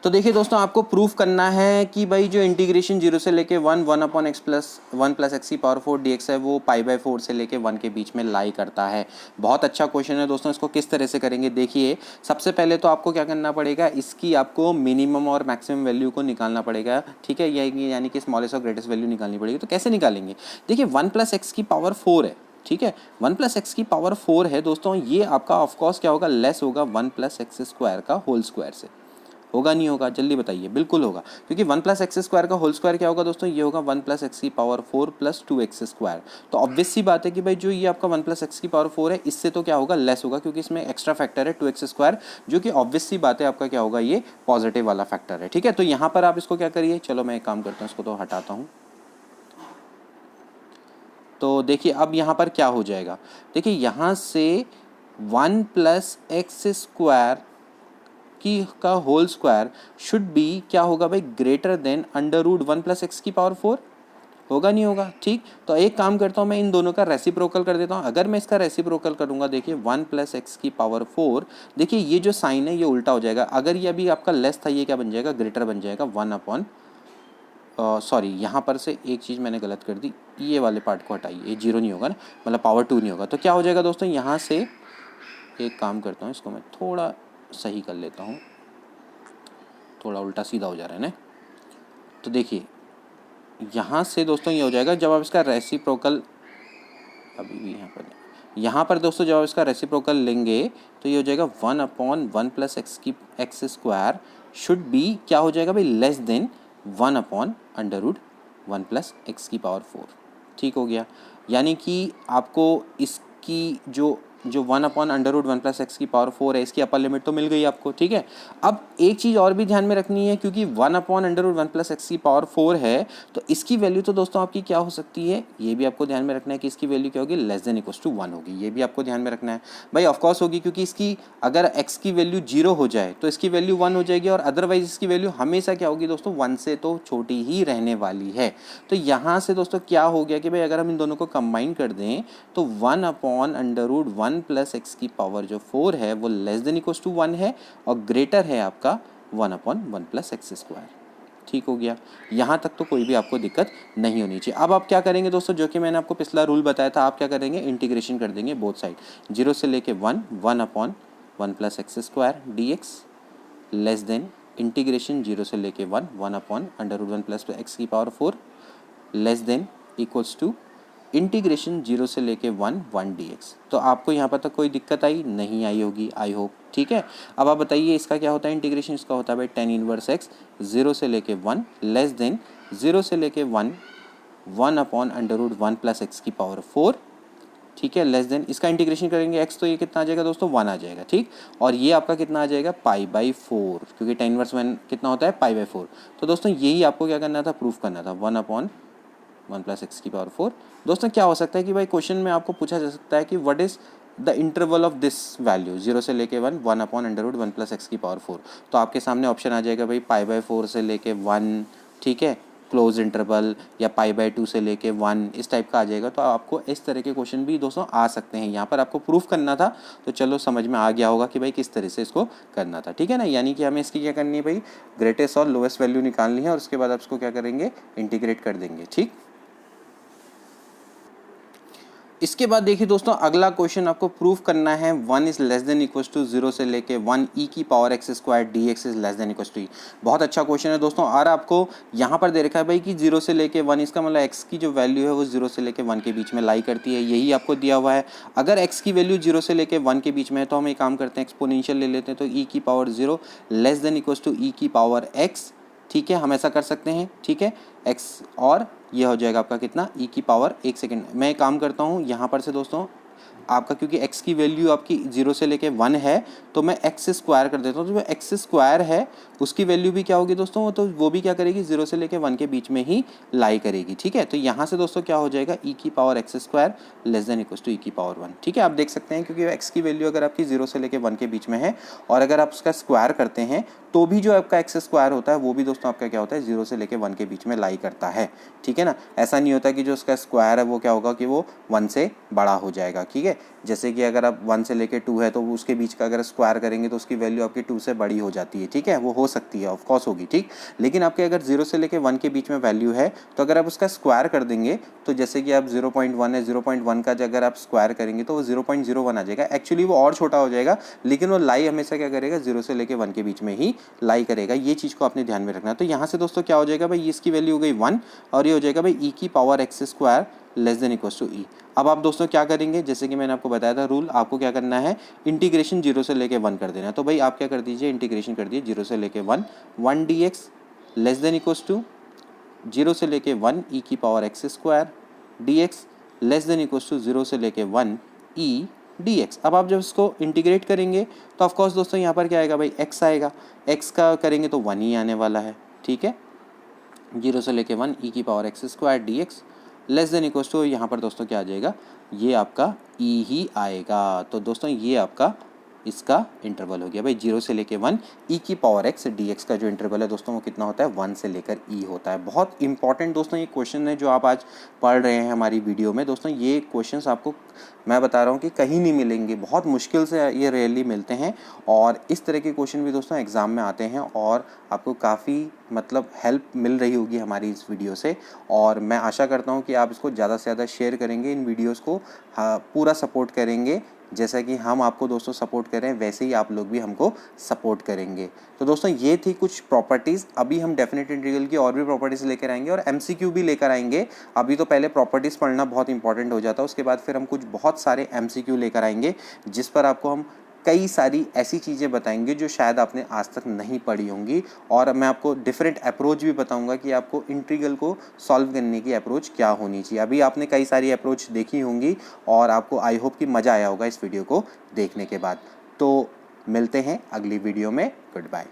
[SPEAKER 1] तो देखिए दोस्तों आपको प्रूफ करना है कि भाई जो इंटीग्रेशन 0 से लेके 1 upon x plus 1 plus x की पावर 4 dx है वो π/4 से लेके 1 के बीच में लाई करता है। बहुत अच्छा क्वेश्चन है दोस्तों, इसको किस तरह से करेंगे देखिए। सबसे पहले तो आपको क्या करना पड़ेगा, इसकी आपको मिनिमम और मैक्सिमम वैल्यू को निकालना पड़ेगा, ठीक है, यानी कि स्मॉलेस्ट और ग्रेटेस्ट वैल्यू निकालनी पड़ेगी। तो कैसे निकालेंगे, देखिए 1 प्लस एक्स की पावर 4 है, ठीक है, 1 प्लस एक्स की पावर 4 है दोस्तों, ये आपका ऑफकोर्स क्या होगा, लेस होगा 1 प्लस एक्स स्क्वायर का होल स्क्वायर से। होगा नहीं होगा, जल्दी बताइए, बिल्कुल होगा, क्योंकि 1 प्लस एक्स स्क्वायर का होल स्क्वायर क्या होगा दोस्तों, ये होगा 1 प्लस एक्स की पावर 4 प्लस 2x स्क्वायर। तो ऑब्वियस सी बात है कि भाई जो ये आपका 1 प्लस एक्स की पावर 4 है इससे तो क्या होगा, लेस होगा, क्योंकि इसमें एक्स्ट्रा फैक्टर है 2x स्क्वायर, जो कि ऑब्वियस सी बात है आपका क्या होगा, ये पॉजिटिव वाला फैक्टर है, ठीक है। तो यहाँ पर आप इसको क्या करिए, चलो मैं एक काम करता हूँ, इसको तो हटाता हूँ। तो देखिए अब यहाँ पर क्या हो जाएगा, देखिए यहाँ से 1 प्लस एक्स स्क्वायर की का होल स्क्वायर शुड बी क्या होगा भाई, greater than under root 1 plus x की पावर 4, होगा नहीं होगा, ठीक। तो एक काम करता हूँ मैं इन दोनों का रेसिप्रोकल कर देता हूँ। अगर मैं इसका रेसिप्रोकल करूँगा, देखिए 1 प्लस एक्स की पावर 4, देखिए ये जो साइन है ये उल्टा हो जाएगा। अगर ये अभी आपका लेस था, ये क्या बन जाएगा, ग्रेटर बन जाएगा 1 अपॉन सॉरी यहाँ पर से एक चीज़ मैंने गलत कर दी, ये वाले पार्ट को हटाइए, ये 0 नहीं होगा ना, मतलब पावर 2 नहीं होगा। तो क्या हो जाएगा दोस्तों, यहाँ से एक काम करता हूँ, इसको मैं थोड़ा सही कर लेता हूँ, थोड़ा उल्टा सीधा हो जा रहा है ना। तो देखिए यहाँ से दोस्तों ये हो जाएगा, जब आप इसका रेसिप्रोकल अभी भी यहाँ पर दोस्तों जब आप इसका रेसिप्रोकल लेंगे तो ये हो जाएगा 1 अपॉन 1 प्लस एक्स की एक्स स्क्वायर शुड बी क्या हो जाएगा भाई, less than 1 upon under root 1 plus x की पावर 4, ठीक हो गया। यानी कि आपको इसकी जो जो 1/√1 + x की पावर 4 है इसकी अपर लिमिट तो मिल गई आपको, ठीक है। अब एक चीज़ और भी ध्यान में रखनी है, क्योंकि 1/√1 + x की पावर 4 है तो इसकी वैल्यू तो दोस्तों आपकी क्या हो सकती है, ये भी आपको ध्यान में रखना है कि इसकी वैल्यू क्या होगी, <<1 होगी। ये भी आपको ध्यान में रखना है भाई, ऑफकोर्स होगी, क्योंकि इसकी अगर x की वैल्यू 0 हो जाए तो इसकी वैल्यू 1 हो जाएगी, और अदरवाइज इसकी वैल्यू हमेशा क्या होगी दोस्तों, 1 से तो छोटी ही रहने वाली है। तो यहाँ से दोस्तों क्या हो गया कि भाई अगर हम इन दोनों को कंबाइन कर दें तो 1/√1 + x की पावर जो 4 है वो <<1 है और ग्रेटर है आपका 1/1 + x²। ठीक हो गया, यहाँ तक तो कोई भी आपको दिक्कत नहीं होनी चाहिए। अब आप क्या करेंगे दोस्तों, जो कि मैंने आपको पिछला रूल बताया था, आप क्या करेंगे, इंटीग्रेशन कर देंगे बोथ साइड, 0 से लेके 1/1 + x² dx less then integration 0 से लेके 1/√1 + x की power 4 less than equals to integration 0 से लेके 1 dx। तो आपको यहाँ पर तक कोई दिक्कत आई नहीं आई होगी, आई होप, ठीक है। अब आप बताइए इसका क्या होता है इंटीग्रेशन, इसका होता है भाई tan−1x 0 से लेके 1 लेस देन 0 से लेके 1/√1 + x की पावर 4, ठीक है, लेस देन इसका इंटीग्रेशन करेंगे x तो ये कितना आ जाएगा दोस्तों, 1 आ जाएगा, ठीक। और ये आपका कितना आ जाएगा, π/4, क्योंकि tan−1 कितना होता है, π/4। तो दोस्तों यही आपको क्या करना था, प्रूफ करना था, 1/1 + x की पावर 4। दोस्तों क्या हो सकता है कि भाई क्वेश्चन में आपको पूछा जा सकता है कि what is the interval of this value 0 से लेके 1/√1 + x की पावर 4। तो आपके सामने ऑप्शन आ जाएगा भाई π/4 से लेके 1, ठीक है, क्लोज इंटरवल, या π/2 से लेके 1, इस टाइप का आ जाएगा। तो आपको इस तरह के क्वेश्चन भी दोस्तों आ सकते हैं। यहाँ पर आपको प्रूफ करना था, तो चलो समझ में आ गया होगा कि भाई किस तरह से इसको करना था, ठीक है ना। यानी कि हमें इसकी क्या करनी है भाई, ग्रेटेस्ट और लोएस्ट वैल्यू निकालनी है, और उसके बाद आप इसको क्या करेंगे, इंटीग्रेट कर देंगे, ठीक। इसके बाद देखिए दोस्तों अगला क्वेश्चन आपको प्रूफ करना है 1 is less than equal to 0 से लेके 1 e की power x² dx is less than equal to e। बहुत अच्छा क्वेश्चन है दोस्तों। और आपको यहाँ पर दे रखा है भाई कि 0 से लेके 1, इसका मतलब x की जो वैल्यू है वो 0 से लेके 1 के बीच में लाई करती है, यही आपको दिया हुआ है। अगर x की वैल्यू 0 से लेके 1 के बीच में है तो हम एक काम करते हैं, एक्सपोनेंशियल ले लेते हैं, तो e की power 0 less than equal to e की पावर x, ठीक है, हम ऐसा कर सकते हैं, ठीक है, x, और ये हो जाएगा आपका कितना, e की पावर, एक सेकेंड मैं एक काम करता हूँ यहाँ पर से दोस्तों, आपका क्योंकि x की वैल्यू आपकी 0 से लेके 1 है तो मैं x² कर देता हूँ। तो जो x² है उसकी वैल्यू भी क्या होगी दोस्तों, तो वो भी क्या करेगी, 0 से लेके 1 के बीच में ही लाई करेगी, ठीक है। तो यहाँ से दोस्तों क्या हो जाएगा, e की power x² less than equal to e की पावर 1, ठीक है। आप देख सकते हैं क्योंकि x की वैल्यू अगर आपकी 0 से लेके 1 के बीच में है और अगर आप उसका स्क्वायर करते हैं तो भी जो आपका x² होता है वो भी दोस्तों आपका क्या होता है, 0 से लेके 1 के बीच में लाई करता है, ठीक है ना। ऐसा नहीं होता कि जो उसका स्क्वायर है वो क्या होगा कि वो 1 से बड़ा हो जाएगा, ठीक है। जैसे कि अगर आप 1 से लेके 2 है तो उसके बीच का अगर स्क्वायर करेंगे तो उसकी वैल्यू आपकी 2 से बड़ी हो जाती है, ठीक है, वो हो सकती है, ऑफ कोर्स होगी, ठीक। लेकिन आपके अगर 0 से लेके 1 के बीच में वैल्यू है तो अगर आप उसका स्क्वायर कर देंगे तो जैसे कि आप 0.1 है, 0.1 का अगर आप स्क्वायर करेंगे तो वो 0.01 आ जाएगा। एक्चुअली वो और छोटा हो जाएगा, लेकिन वो लाई हमेशा क्या करेगा, 0 से लेके 1 के बीच में ही लाई करेगा। ये चीज़ को आपने ध्यान में रखना। तो यहाँ से दोस्तों क्या हो जाएगा भाई, इसकी वैल्यू हो गई 1 और ये हो जाएगा भाई e की power x² less than equal to e। अब आप दोस्तों क्या करेंगे, जैसे कि मैंने आपको बताया था रूल, आपको क्या करना है, इंटीग्रेशन 0 से लेके 1 कर देना है। तो भाई आप क्या कर दीजिए, इंटीग्रेशन कर दिए 0 से लेके 1 dx less than equal to 0 से लेके 1 e की power x² dx less than equal to 0 से लेके 1 e dx। अब आप जब इसको इंटीग्रेट करेंगे तो ऑफ कोर्स दोस्तों यहाँ पर क्या आएगा भाई, x आएगा, x का करेंगे तो 1 ही आने वाला है, ठीक है। 0 से लेके 1 e की power x² dx less than equal to, यहाँ पर दोस्तों क्या आ जाएगा, ये आपका e ही आएगा। तो दोस्तों ये आपका इसका इंटरवल हो गया भाई, 0 से लेके 1 e की पावर x dx का जो इंटरवल है दोस्तों वो कितना होता है, 1 से लेकर e होता है। बहुत इंपॉर्टेंट दोस्तों ये क्वेश्चन है जो आप आज पढ़ रहे हैं हमारी वीडियो में। दोस्तों ये क्वेश्चंस आपको मैं बता रहा हूँ कि कहीं नहीं मिलेंगे, बहुत मुश्किल से ये रेयरली मिलते हैं, और इस तरह के क्वेश्चन भी दोस्तों एग्ज़ाम में आते हैं और आपको काफ़ी मतलब हेल्प मिल रही होगी हमारी इस वीडियो से। और मैं आशा करता हूँ कि आप इसको ज़्यादा से ज़्यादा शेयर करेंगे, इन वीडियोज़ को पूरा सपोर्ट करेंगे। जैसा कि हम आपको दोस्तों सपोर्ट कर रहे हैं वैसे ही आप लोग भी हमको सपोर्ट करेंगे। तो दोस्तों ये थी कुछ प्रॉपर्टीज़। अभी हम डेफिनेट इंटीग्रल की और भी प्रॉपर्टीज़ लेकर आएंगे और एमसीक्यू भी लेकर आएंगे। अभी तो पहले प्रॉपर्टीज़ पढ़ना बहुत इंपॉर्टेंट हो जाता है, उसके बाद फिर हम कुछ बहुत सारे एमसीक्यू लेकर आएंगे जिस पर आपको हम कई सारी ऐसी चीज़ें बताएंगे जो शायद आपने आज तक नहीं पढ़ी होंगी, और मैं आपको डिफरेंट अप्रोच भी बताऊंगा कि आपको इंटीग्रल को सॉल्व करने की अप्रोच क्या होनी चाहिए। अभी आपने कई सारी अप्रोच देखी होंगी और आपको आई होप कि मज़ा आया होगा इस वीडियो को देखने के बाद। तो मिलते हैं अगली वीडियो में। Good bye.